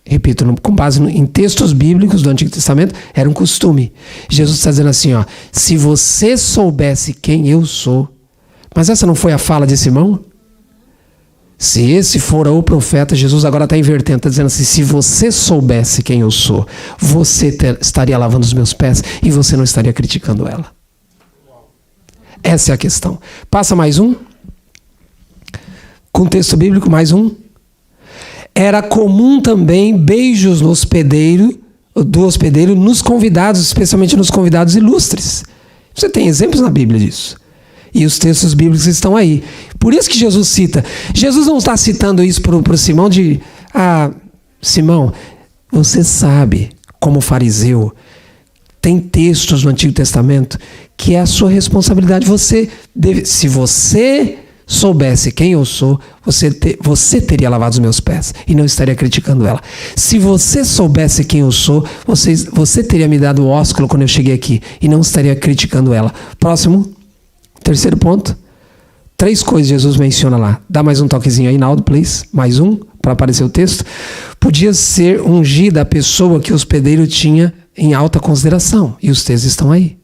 repito, com base em textos bíblicos do Antigo Testamento, era um costume. Jesus está dizendo assim, ó, se você soubesse quem eu sou, mas essa não foi a fala de Simão? Se esse for o profeta, Jesus agora está invertendo, está dizendo assim, se você soubesse quem eu sou, você estaria lavando os meus pés e você não estaria criticando ela. Essa é a questão. Passa mais um. Com texto bíblico, mais um. Era comum também beijos do hospedeiro nos convidados, especialmente nos convidados ilustres. Você tem exemplos na Bíblia disso. E os textos bíblicos estão aí. Por isso que Jesus cita. Jesus não está citando isso para o Simão de... Simão, você sabe, como fariseu, tem textos no Antigo Testamento que é a sua responsabilidade. Se você soubesse quem eu sou, você teria lavado os meus pés e não estaria criticando ela. Se você soubesse quem eu sou, você teria me dado o ósculo quando eu cheguei aqui e não estaria criticando ela. Próximo. Terceiro ponto. 3 coisas Jesus menciona lá. Dá mais um toquezinho aí, Naldo, please. Mais um, para aparecer o texto. Podia ser ungida a pessoa que o hospedeiro tinha em alta consideração. E os textos estão aí.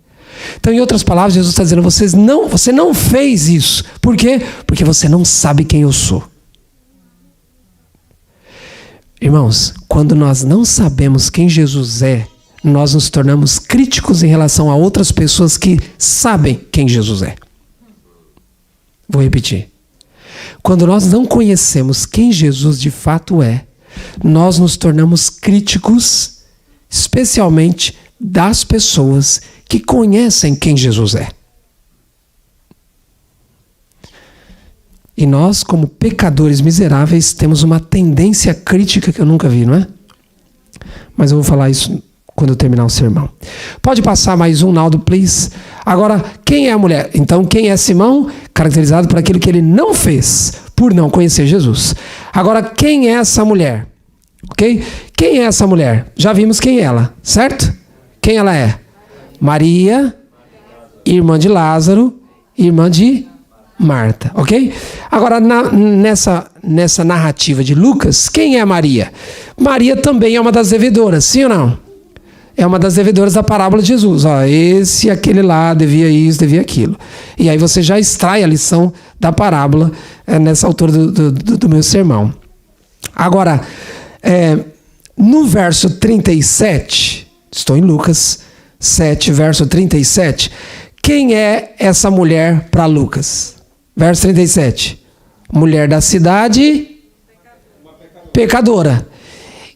Então, em outras palavras, Jesus está dizendo, você não fez isso. Por quê? Porque você não sabe quem eu sou. Irmãos, quando nós não sabemos quem Jesus é, nós nos tornamos críticos em relação a outras pessoas que sabem quem Jesus é. Vou repetir. Quando nós não conhecemos quem Jesus de fato é, nós nos tornamos críticos, especialmente das pessoas que conhecem quem Jesus é. E nós, como pecadores miseráveis, temos uma tendência crítica que eu nunca vi, não é? Mas eu vou falar isso quando eu terminar o sermão. Pode passar mais um, Naldo, please. Agora, quem é a mulher? Então, quem é Simão? Caracterizado por aquilo que ele não fez, por não conhecer Jesus. Agora, quem é essa mulher? Ok? Quem é essa mulher? Já vimos quem é ela, certo? Quem ela é? Maria, irmã de Lázaro, irmã de Marta, ok? Agora, nessa narrativa de Lucas, quem é Maria? Maria também é uma das devedoras, sim ou não? É uma das devedoras da parábola de Jesus. Ó, esse e aquele lá devia isso, devia aquilo. E aí você já extrai a lição da parábola nessa altura do meu sermão. Agora, no verso 37, estou em Lucas 7, verso 37, quem é essa mulher para Lucas? Verso 37. Mulher da cidade, pecadora.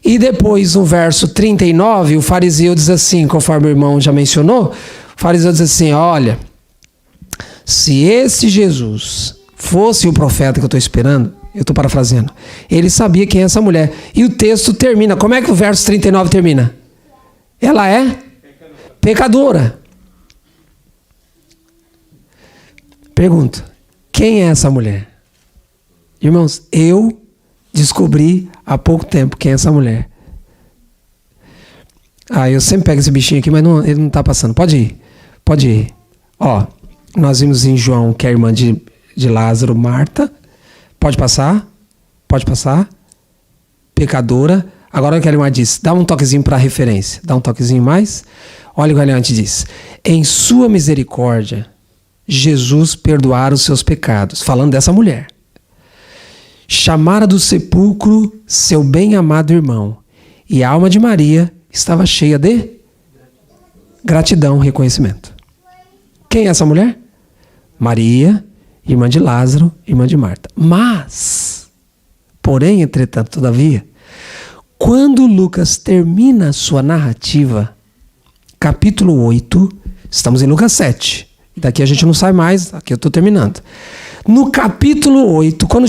E depois, no verso 39, o fariseu diz assim, conforme o irmão já mencionou, o fariseu diz assim, olha, se esse Jesus fosse o profeta que eu estou esperando, eu estou parafraseando, ele sabia quem é essa mulher. E o texto termina, como é que o verso 39 termina? Ela é pecadora. Pergunto, quem é essa mulher? Irmãos, eu descobri há pouco tempo quem é essa mulher. Eu sempre pego esse bichinho aqui, mas ele não está passando. Pode ir. Ó, nós vimos em João que é a irmã de Lázaro, Marta. Pode passar. Pecadora. Agora o que a irmã diz, dá um toquezinho para referência. Dá um toquezinho mais. Olha o que a irmã diz. Em sua misericórdia, Jesus perdoara os seus pecados. Falando dessa mulher. Chamara do sepulcro seu bem-amado irmão, e a alma de Maria estava cheia de gratidão, reconhecimento. Quem é essa mulher? Maria, irmã de Lázaro, irmã de Marta. Mas, porém, entretanto, todavia, quando Lucas termina a sua narrativa, capítulo 8, estamos em Lucas 7, daqui a gente não sai mais, aqui eu estou terminando. No capítulo 8, quando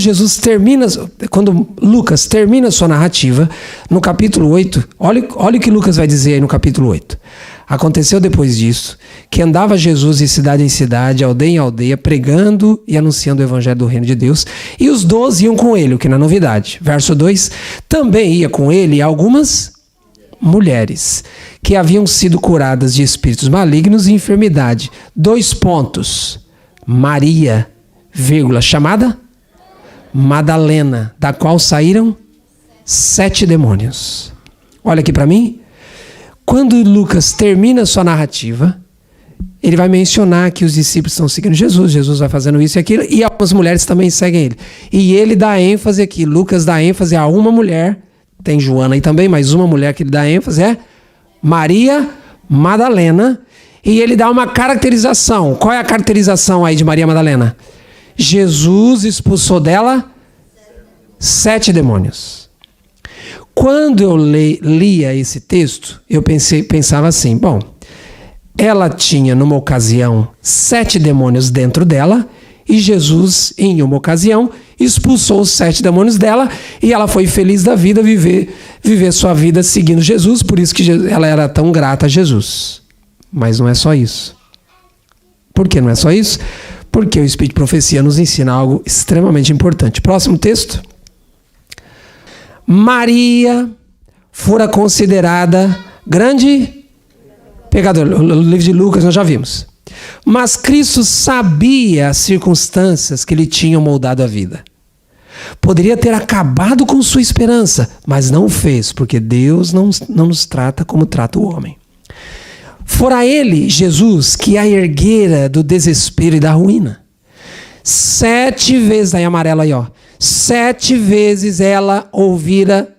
Lucas termina a sua narrativa, no capítulo 8, olha o que Lucas vai dizer aí no capítulo 8. Aconteceu depois disso, que andava Jesus de cidade em cidade, aldeia em aldeia, pregando e anunciando o evangelho do reino de Deus, e os 12 iam com ele, o que não é novidade. Verso 2, também ia com ele algumas mulheres, que haviam sido curadas de espíritos malignos e enfermidade. 2 pontos. Maria, chamada Madalena, da qual saíram 7 demônios. Olha aqui para mim. Quando Lucas termina sua narrativa, ele vai mencionar que os discípulos estão seguindo Jesus, Jesus vai fazendo isso e aquilo, e algumas mulheres também seguem ele. E ele dá ênfase aqui, Lucas dá ênfase a uma mulher, tem Joana aí também, mas uma mulher que ele dá ênfase é Maria Madalena, e ele dá uma caracterização. Qual é a caracterização aí de Maria Madalena? Jesus expulsou dela 7 demônios. Quando eu lia esse texto, eu pensava assim, bom, ela tinha numa ocasião 7 demônios dentro dela, e Jesus, em uma ocasião, expulsou os 7 demônios dela, e ela foi feliz da vida, viver sua vida seguindo Jesus, por isso que ela era tão grata a Jesus. Mas não é só isso. Por que não é só isso? Porque o Espírito de Profecia nos ensina algo extremamente importante. Próximo texto. Maria fora considerada grande pecadora. O livro de Lucas nós já vimos. Mas Cristo sabia as circunstâncias que lhe tinham moldado a vida. Poderia ter acabado com sua esperança, mas não o fez, porque Deus não nos trata como trata o homem. Fora ele, Jesus, que a erguera do desespero e da ruína. 7 vezes, aí amarelo aí, ó. 7 vezes ela ouvira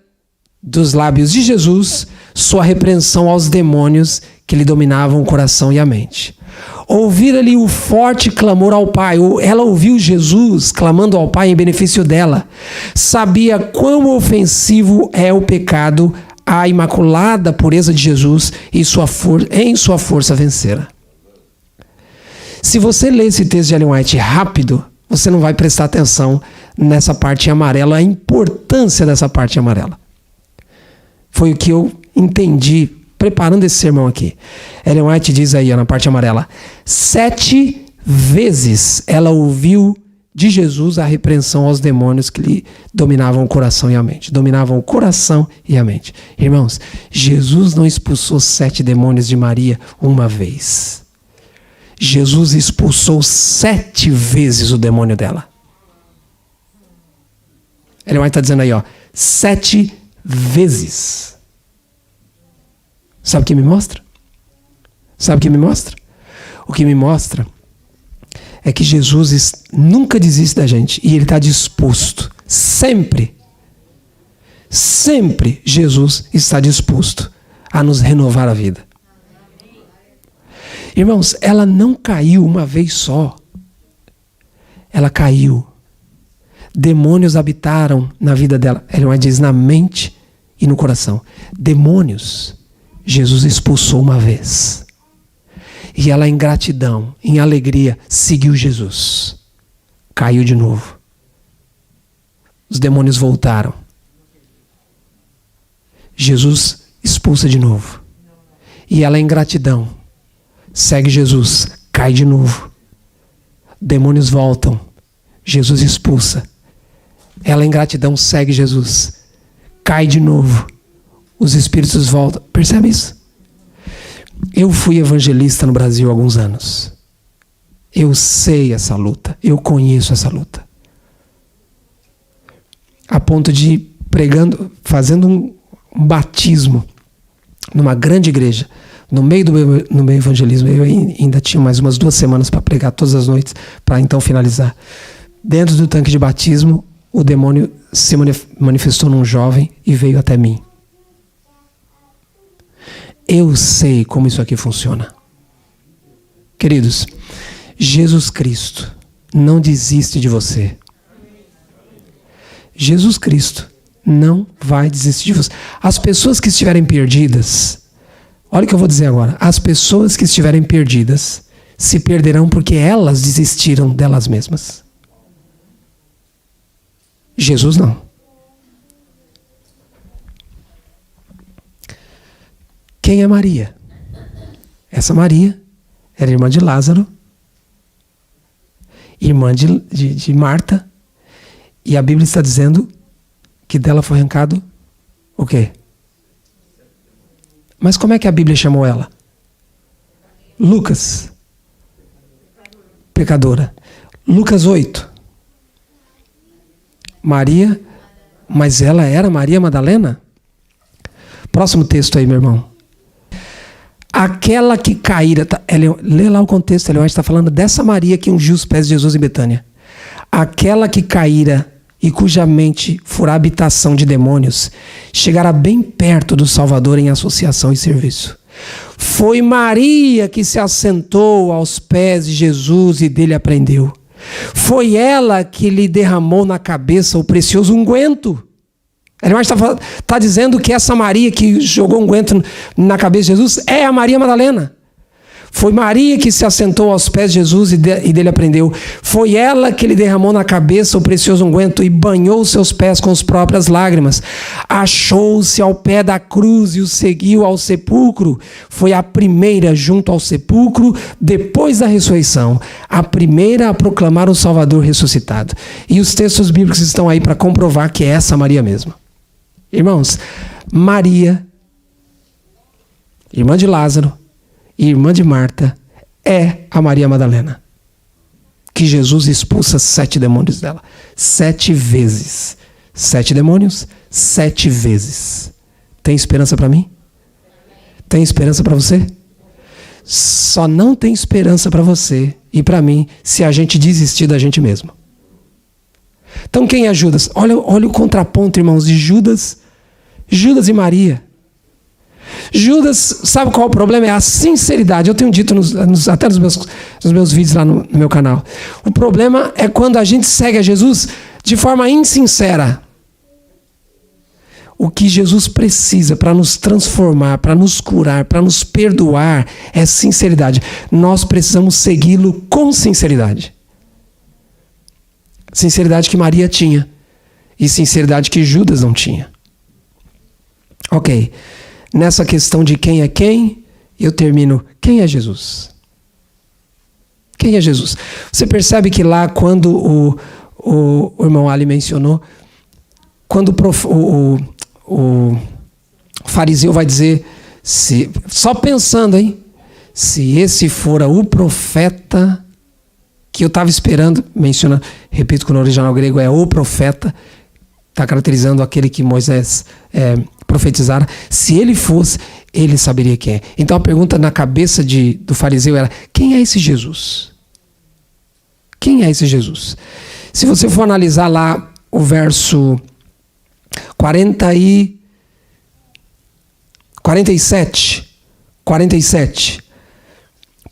dos lábios de Jesus sua repreensão aos demônios que lhe dominavam o coração e a mente. Ouvira-lhe o forte clamor ao Pai. Ela ouviu Jesus clamando ao Pai em benefício dela. Sabia quão ofensivo é o pecado à imaculada pureza de Jesus e em sua força vencera. Se você ler esse texto de Ellen White rápido, você não vai prestar atenção nessa parte em amarelo, a importância dessa parte em amarela. Foi o que eu entendi preparando esse sermão aqui. Ellen White diz aí, na parte amarela, 7 vezes ela ouviu de Jesus a repreensão aos demônios que lhe dominavam o coração e a mente. Dominavam o coração e a mente. Irmãos, Jesus não expulsou 7 demônios de Maria uma vez. Jesus expulsou 7 vezes o demônio dela. Ele vai estar dizendo aí, 7 vezes. Sabe o que me mostra? Sabe o que me mostra? O que me mostra é que Jesus nunca desiste da gente e ele está disposto, sempre Jesus está disposto a nos renovar a vida. Irmãos, ela não caiu uma vez só. Ela caiu. Demônios habitaram na vida dela. Ela diz na mente e no coração. Demônios, Jesus expulsou uma vez. E ela, em gratidão, em alegria, seguiu Jesus. Caiu de novo. Os demônios voltaram. Jesus expulsa de novo. E ela, em gratidão, segue Jesus, cai de novo. Demônios voltam. Jesus expulsa. Ela, em gratidão, segue Jesus, cai de novo. Os espíritos voltam. Percebe isso? Eu fui evangelista no Brasil há alguns anos. Eu sei essa luta. Eu conheço essa luta. A ponto de pregando, fazendo um batismo numa grande igreja. No meio do meu evangelismo, eu ainda tinha mais umas 2 semanas para pregar todas as noites, para então finalizar. Dentro do tanque de batismo, o demônio se manifestou num jovem e veio até mim. Eu sei como isso aqui funciona. Queridos, Jesus Cristo não desiste de você. Jesus Cristo não vai desistir de você. As pessoas que estiverem perdidas, olha o que eu vou dizer agora. As pessoas que estiverem perdidas se perderão porque elas desistiram delas mesmas. Jesus não. Quem é Maria? Essa Maria era irmã de Lázaro, irmã de Marta, e a Bíblia está dizendo que dela foi arrancado o quê? Mas como é que a Bíblia chamou ela? Lucas. Pecadora. Lucas 8. Maria, mas ela era Maria Madalena? Próximo texto aí, meu irmão. Aquela que caíra, lê lá o contexto, Ellen White está falando dessa Maria que ungiu os pés de Jesus em Betânia. Aquela que caíra e cuja mente fora habitação de demônios, chegará bem perto do Salvador em associação e serviço. Foi Maria que se assentou aos pés de Jesus e dele aprendeu. Foi ela que lhe derramou na cabeça o precioso unguento. Ele está dizendo que essa Maria que jogou unguento na cabeça de Jesus é a Maria Madalena. Foi Maria que se assentou aos pés de Jesus e dele aprendeu. Foi ela que lhe derramou na cabeça o precioso unguento e banhou seus pés com as próprias lágrimas. Achou-se ao pé da cruz e o seguiu ao sepulcro. Foi a primeira junto ao sepulcro depois da ressurreição. A primeira a proclamar o Salvador ressuscitado. E os textos bíblicos estão aí para comprovar que é essa Maria mesma. Irmãos, Maria, irmã de Lázaro, irmã de Marta, é a Maria Madalena, que Jesus expulsa 7 demônios dela. 7 vezes. 7 demônios, 7 vezes. Tem esperança para mim? Tem esperança para você? Só não tem esperança para você e para mim se a gente desistir da gente mesmo. Então quem é Judas? Olha o contraponto, irmãos, de Judas e Maria. Judas, sabe qual é o problema? É a sinceridade. Eu tenho dito até nos meus vídeos lá no meu canal. O problema é quando a gente segue a Jesus de forma insincera. O que Jesus precisa para nos transformar, para nos curar, para nos perdoar é sinceridade. Nós precisamos segui-lo com sinceridade. Sinceridade que Maria tinha e sinceridade que Judas não tinha. Ok. Nessa questão de quem é quem, eu termino. Quem é Jesus? Quem é Jesus? Você percebe que lá quando o irmão Ali mencionou, quando o fariseu vai dizer, só pensando, hein? Se esse fora o profeta que eu estava esperando, mencionando, repito que no original grego é o profeta, está caracterizando aquele que Moisés profetizara. Se ele fosse, ele saberia quem é. Então a pergunta na cabeça do fariseu era: quem é esse Jesus? Quem é esse Jesus? Se você for analisar lá o verso 47.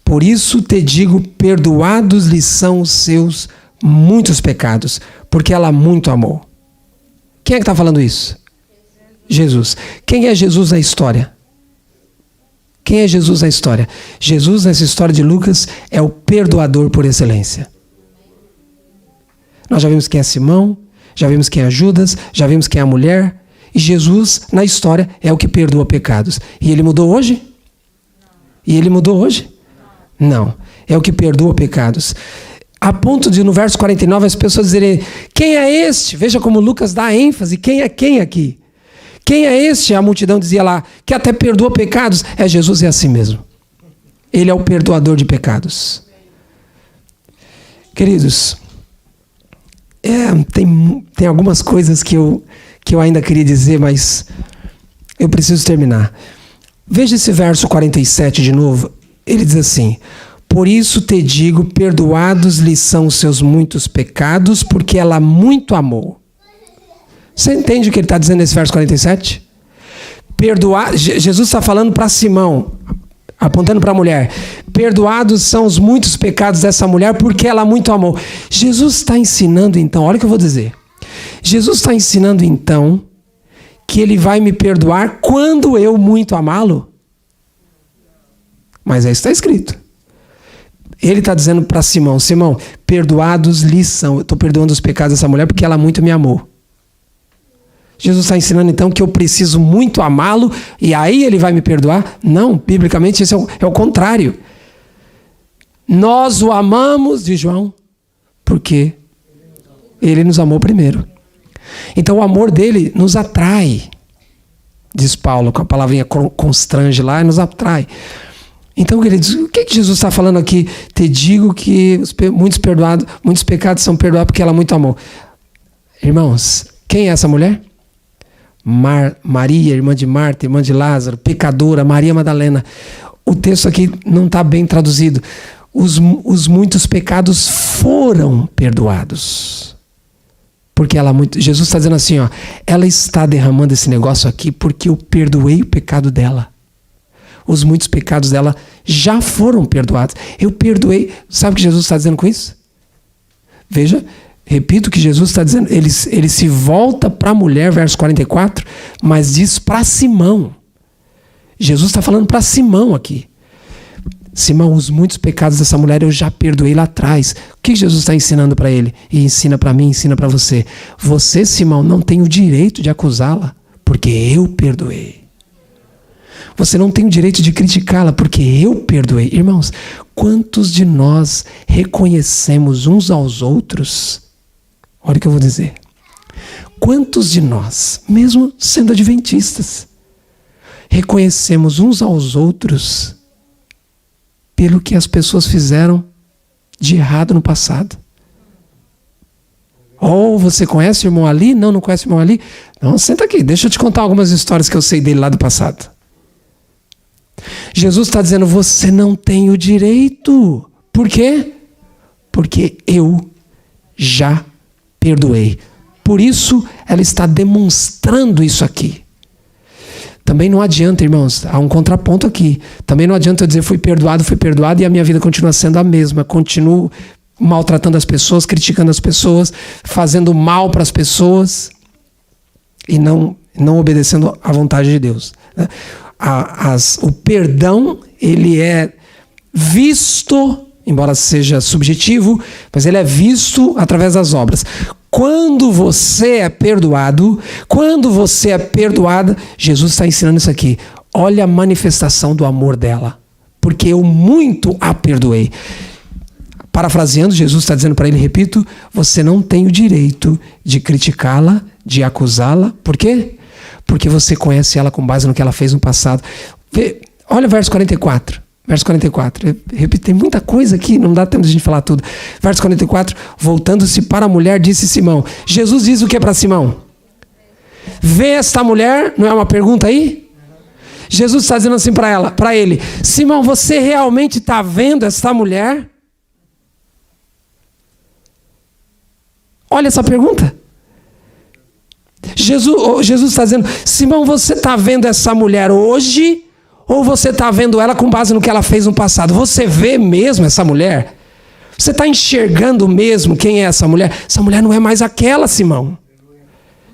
Por isso te digo, perdoados lhe são os seus muitos pecados, porque ela muito amou. Quem é que está falando isso? Jesus. Quem é Jesus na história? Quem é Jesus na história? Jesus, nessa história de Lucas, é o perdoador por excelência. Nós já vimos quem é Simão, já vimos quem é Judas, já vimos quem é a mulher. E Jesus, na história, é o que perdoa pecados. E ele mudou hoje? E ele mudou hoje? Não. É o que perdoa pecados. A ponto de, no verso 49, as pessoas dizerem: quem é este? Veja como Lucas dá ênfase. Quem é quem aqui? Quem é este? A multidão dizia lá, que até perdoa pecados. É Jesus, é assim mesmo. Ele é o perdoador de pecados. Queridos, tem algumas coisas que eu ainda queria dizer, mas eu preciso terminar. Veja esse verso 47 de novo. Ele diz assim: por isso te digo, perdoados lhe são os seus muitos pecados, porque ela muito amou. Você entende o que ele está dizendo nesse verso 47? Jesus está falando para Simão, apontando para a mulher. Perdoados são os muitos pecados dessa mulher, porque ela muito amou. Jesus está ensinando então, olha o que eu vou dizer. Jesus está ensinando então que ele vai me perdoar quando eu muito amá-lo? Mas é isso que está escrito. Ele está dizendo para Simão: Simão, perdoados lhe são. Eu estou perdoando os pecados dessa mulher porque ela muito me amou. Jesus está ensinando então que eu preciso muito amá-lo e aí ele vai me perdoar? Não, biblicamente isso é o contrário. Nós o amamos, diz João, porque ele nos amou primeiro. Então o amor dele nos atrai, diz Paulo, com a palavrinha constrange lá, nos atrai. Então, queridos, o que Jesus está falando aqui? Te digo que muitos pecados são perdoados porque ela muito amou. Irmãos, quem é essa mulher? Maria, irmã de Marta, irmã de Lázaro, pecadora, Maria Madalena. O texto aqui não está bem traduzido. Os muitos pecados foram perdoados. Porque Jesus está dizendo assim, ó, ela está derramando esse negócio aqui porque eu perdoei o pecado dela. Os muitos pecados dela já foram perdoados. Eu perdoei. Sabe o que Jesus está dizendo com isso? Veja, repito o que Jesus está dizendo. Ele se volta para a mulher, verso 44, mas diz para Simão. Jesus está falando para Simão aqui. Simão, os muitos pecados dessa mulher eu já perdoei lá atrás. O que Jesus está ensinando para ele? E ensina para mim, ensina para você. Você, Simão, não tem o direito de acusá-la, porque eu perdoei. Você não tem o direito de criticá-la, porque eu perdoei. Irmãos, quantos de nós reconhecemos uns aos outros? Olha o que eu vou dizer. Quantos de nós, mesmo sendo adventistas, reconhecemos uns aos outros pelo que as pessoas fizeram de errado no passado? Ou você conhece o irmão Ali? Não conhece o irmão Ali? Não, senta aqui, deixa eu te contar algumas histórias que eu sei dele lá do passado. Jesus está dizendo, você não tem o direito. Por quê? Porque eu já perdoei. Por isso, ela está demonstrando isso aqui. Também não adianta, irmãos, há um contraponto aqui. Também não adianta eu dizer fui perdoado e a minha vida continua sendo a mesma. Continuo maltratando as pessoas, criticando as pessoas, fazendo mal para as pessoas e não obedecendo à vontade de Deus. O perdão, ele é visto, embora seja subjetivo, mas ele é visto através das obras. Quando você é perdoado, quando você é perdoada, Jesus está ensinando isso aqui. Olha a manifestação do amor dela, porque eu muito a perdoei. Parafraseando, Jesus está dizendo para ele, repito, você não tem o direito de criticá-la, de acusá-la. Por quê? Porque você conhece ela com base no que ela fez no passado. Olha o verso 44. Verso 44. Repito, tem muita coisa aqui, não dá tempo de a gente falar tudo. Verso 44. Voltando-se para a mulher, disse Simão. Jesus diz o que para Simão? Vê esta mulher? Não é uma pergunta aí? Jesus está dizendo assim para ele. Simão, você realmente está vendo esta mulher? Olha essa pergunta. Jesus está dizendo, Simão, você está vendo essa mulher hoje ou você está vendo ela com base no que ela fez no passado? Você vê mesmo essa mulher? Você está enxergando mesmo quem é essa mulher? Essa mulher não é mais aquela, Simão.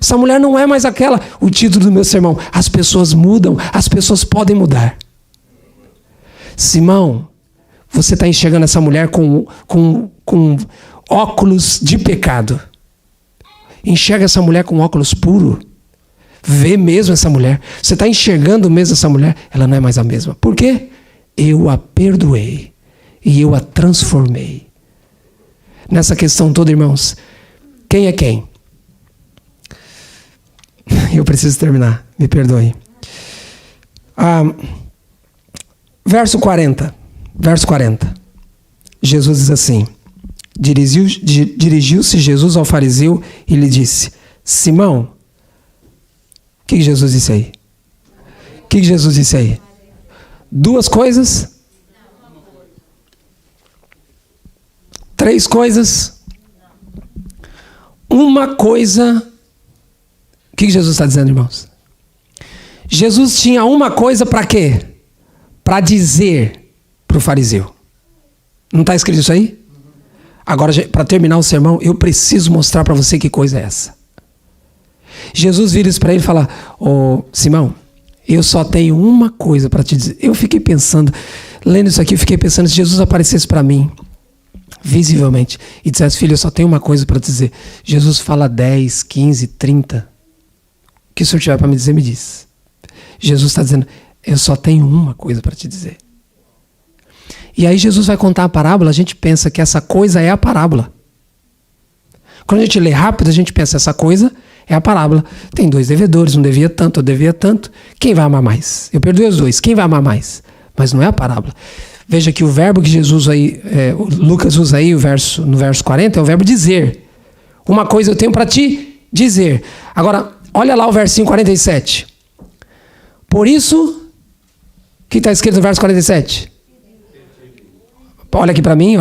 Essa mulher não é mais aquela. O título do meu sermão, as pessoas mudam, as pessoas podem mudar. Simão, você está enxergando essa mulher com óculos de pecado. Enxerga essa mulher com óculos puro. Vê mesmo essa mulher. Você está enxergando mesmo essa mulher? Ela não é mais a mesma. Por quê? Eu a perdoei. E eu a transformei. Nessa questão toda, irmãos, quem é quem? Eu preciso terminar. Me perdoe. Verso 40. Verso 40. Jesus diz assim. Dirigiu-se Jesus ao fariseu e lhe disse, Simão, o que Jesus disse aí? O que Jesus disse aí? Duas coisas? Três coisas? Uma coisa? O que Jesus está dizendo, irmãos? Jesus tinha uma coisa para quê? Para dizer para o fariseu. Não está escrito isso aí? Agora, para terminar o sermão, eu preciso mostrar para você que coisa é essa. Jesus vira isso para ele e fala, Simão, eu só tenho uma coisa para te dizer. Eu fiquei pensando, lendo isso aqui, eu fiquei pensando, se Jesus aparecesse para mim, visivelmente, e dissesse, filho, eu só tenho uma coisa para te dizer. Jesus fala 10, 15, 30. O que o senhor tiver para me dizer, me diz. Jesus está dizendo, eu só tenho uma coisa para te dizer. E aí Jesus vai contar a parábola, a gente pensa que essa coisa é a parábola. Quando a gente lê rápido, a gente pensa, essa coisa é a parábola. Tem 2 devedores, um devia tanto, eu devia tanto. Quem vai amar mais? Eu perdoei os 2, quem vai amar mais? Mas não é a parábola. Veja que o verbo que Jesus aí, Lucas usa aí no verso 40, é o verbo dizer. Uma coisa eu tenho para te dizer. Agora, olha lá o versinho 47. Por isso, o que está escrito no verso 47? Olha aqui para mim,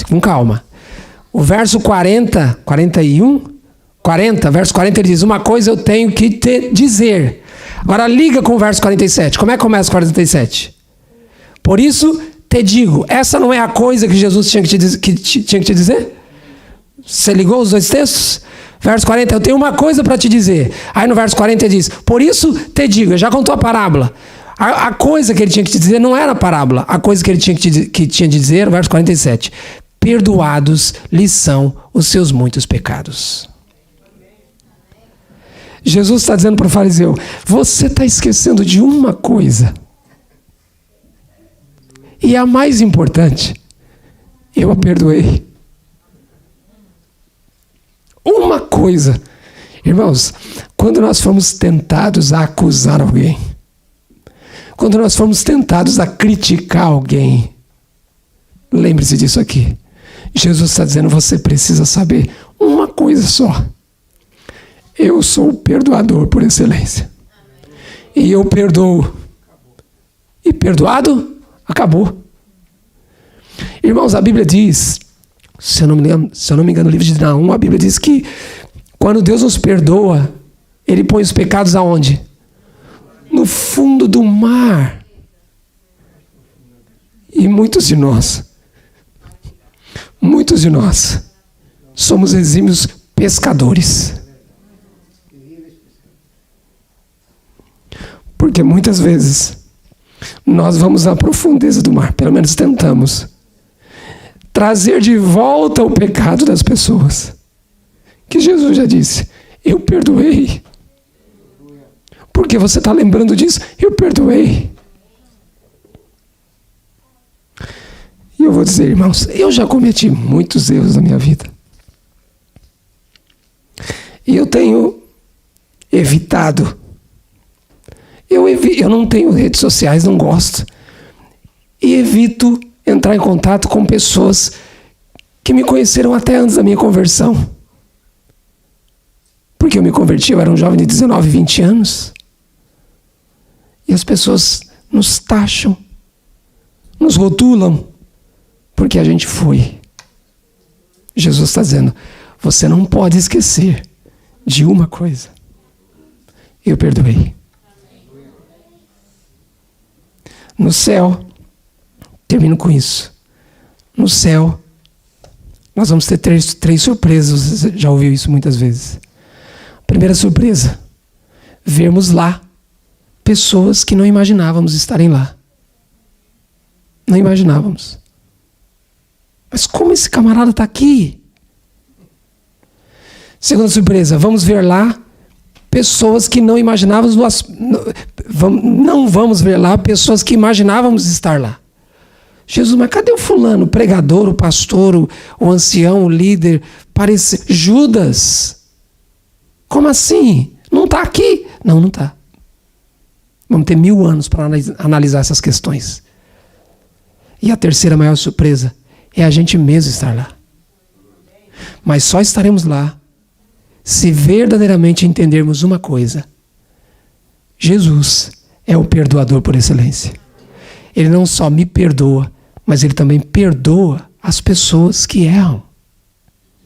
com calma. O verso 40, verso 40, ele diz: uma coisa eu tenho que te dizer. Agora liga com o verso 47. Como é que começa o 47? Por isso te digo. Essa não é a coisa que Jesus tinha que te dizer? Você ligou os dois textos? Verso 40, eu tenho uma coisa para te dizer. Aí no verso 40 ele diz: por isso te digo. Eu já contou a parábola. A coisa que ele tinha que te dizer não era a parábola. A coisa que ele tinha de dizer, o verso 47. Perdoados lhes são os seus muitos pecados. Jesus está dizendo para o fariseu: você está esquecendo de uma coisa. E a mais importante, eu a perdoei. Uma coisa. Irmãos, quando nós fomos tentados a acusar alguém, quando nós fomos tentados a criticar alguém, lembre-se disso aqui. Jesus está dizendo: você precisa saber uma coisa só. Eu sou o perdoador por excelência. E eu perdoo. E perdoado, acabou. Irmãos, a Bíblia diz, se eu não me engano, no livro de Naum, a Bíblia diz que quando Deus nos perdoa, Ele põe os pecados aonde? No fundo do mar. E muitos de nós somos exímios pescadores. Porque muitas vezes nós vamos à profundeza do mar, pelo menos tentamos, trazer de volta o pecado das pessoas. Que Jesus já disse: eu perdoei. Porque você está lembrando disso? Eu perdoei. E eu vou dizer, irmãos, eu já cometi muitos erros na minha vida. E eu tenho evitado. Eu não tenho redes sociais, não gosto. E evito entrar em contato com pessoas que me conheceram até antes da minha conversão. Porque eu me converti, eu era um jovem de 19, 20 anos. E as pessoas nos taxam, nos rotulam, porque a gente foi. Jesus está dizendo: você não pode esquecer de uma coisa. Eu perdoei. No céu, termino com isso. No céu, nós vamos ter três surpresas. Você já ouviu isso muitas vezes. Primeira surpresa: vermos lá pessoas que não imaginávamos estarem lá. Não imaginávamos. Mas como esse camarada está aqui? Segunda surpresa: vamos ver lá pessoas que não imaginávamos. Não vamos ver lá pessoas que imaginávamos estar lá. Jesus, mas cadê o fulano? O pregador, o pastor, o ancião, o líder? Parece Judas. Como assim? Não está aqui? Não está. Vamos ter 1000 anos para analisar essas questões. E a terceira maior surpresa é a gente mesmo estar lá. Mas só estaremos lá se verdadeiramente entendermos uma coisa: Jesus é o perdoador por excelência. Ele não só me perdoa, mas Ele também perdoa as pessoas que erram.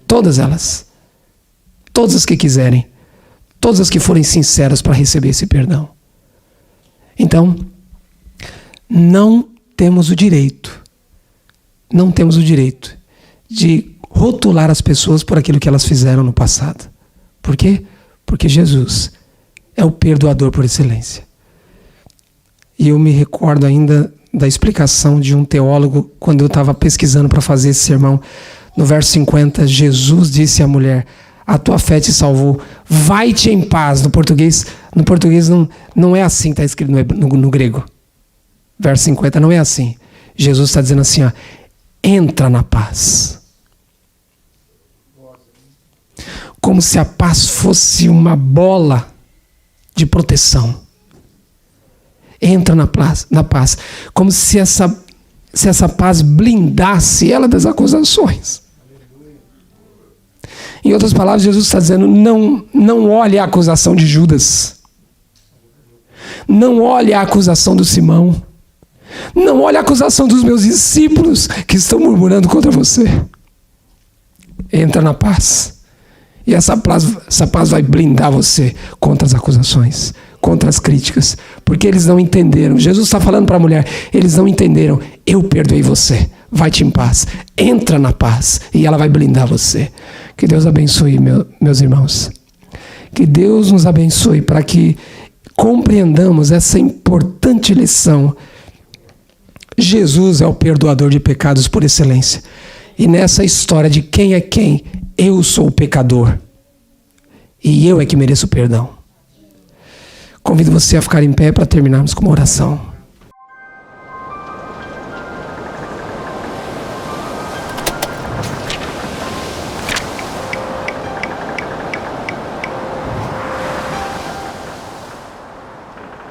Todas elas. Todas as que quiserem. Todas as que forem sinceras para receber esse perdão. Então, não temos o direito de rotular as pessoas por aquilo que elas fizeram no passado. Por quê? Porque Jesus é o perdoador por excelência. E eu me recordo ainda da explicação de um teólogo quando eu estava pesquisando para fazer esse sermão. No verso 50, Jesus disse à mulher: a tua fé te salvou, vai-te em paz. No português não é assim que está escrito no grego. Verso 50 não é assim. Jesus está dizendo assim: ó, entra na paz. Como se a paz fosse uma bola de proteção. Entra na paz. Como se essa paz blindasse ela das acusações. Em outras palavras, Jesus está dizendo, não olhe a acusação de Judas. Não olhe a acusação do Simão. Não olhe a acusação dos meus discípulos que estão murmurando contra você. Entra na paz. E essa paz vai blindar você contra as acusações, contra as críticas. Porque eles não entenderam. Jesus está falando para a mulher, eles não entenderam. Eu perdoei você. Vai-te em paz. Entra na paz. E ela vai blindar você. Que Deus abençoe, meus irmãos. Que Deus nos abençoe para que compreendamos essa importante lição. Jesus é o perdoador de pecados por excelência. E nessa história de quem é quem, eu sou o pecador. E eu é que mereço perdão. Convido você a ficar em pé para terminarmos com uma oração.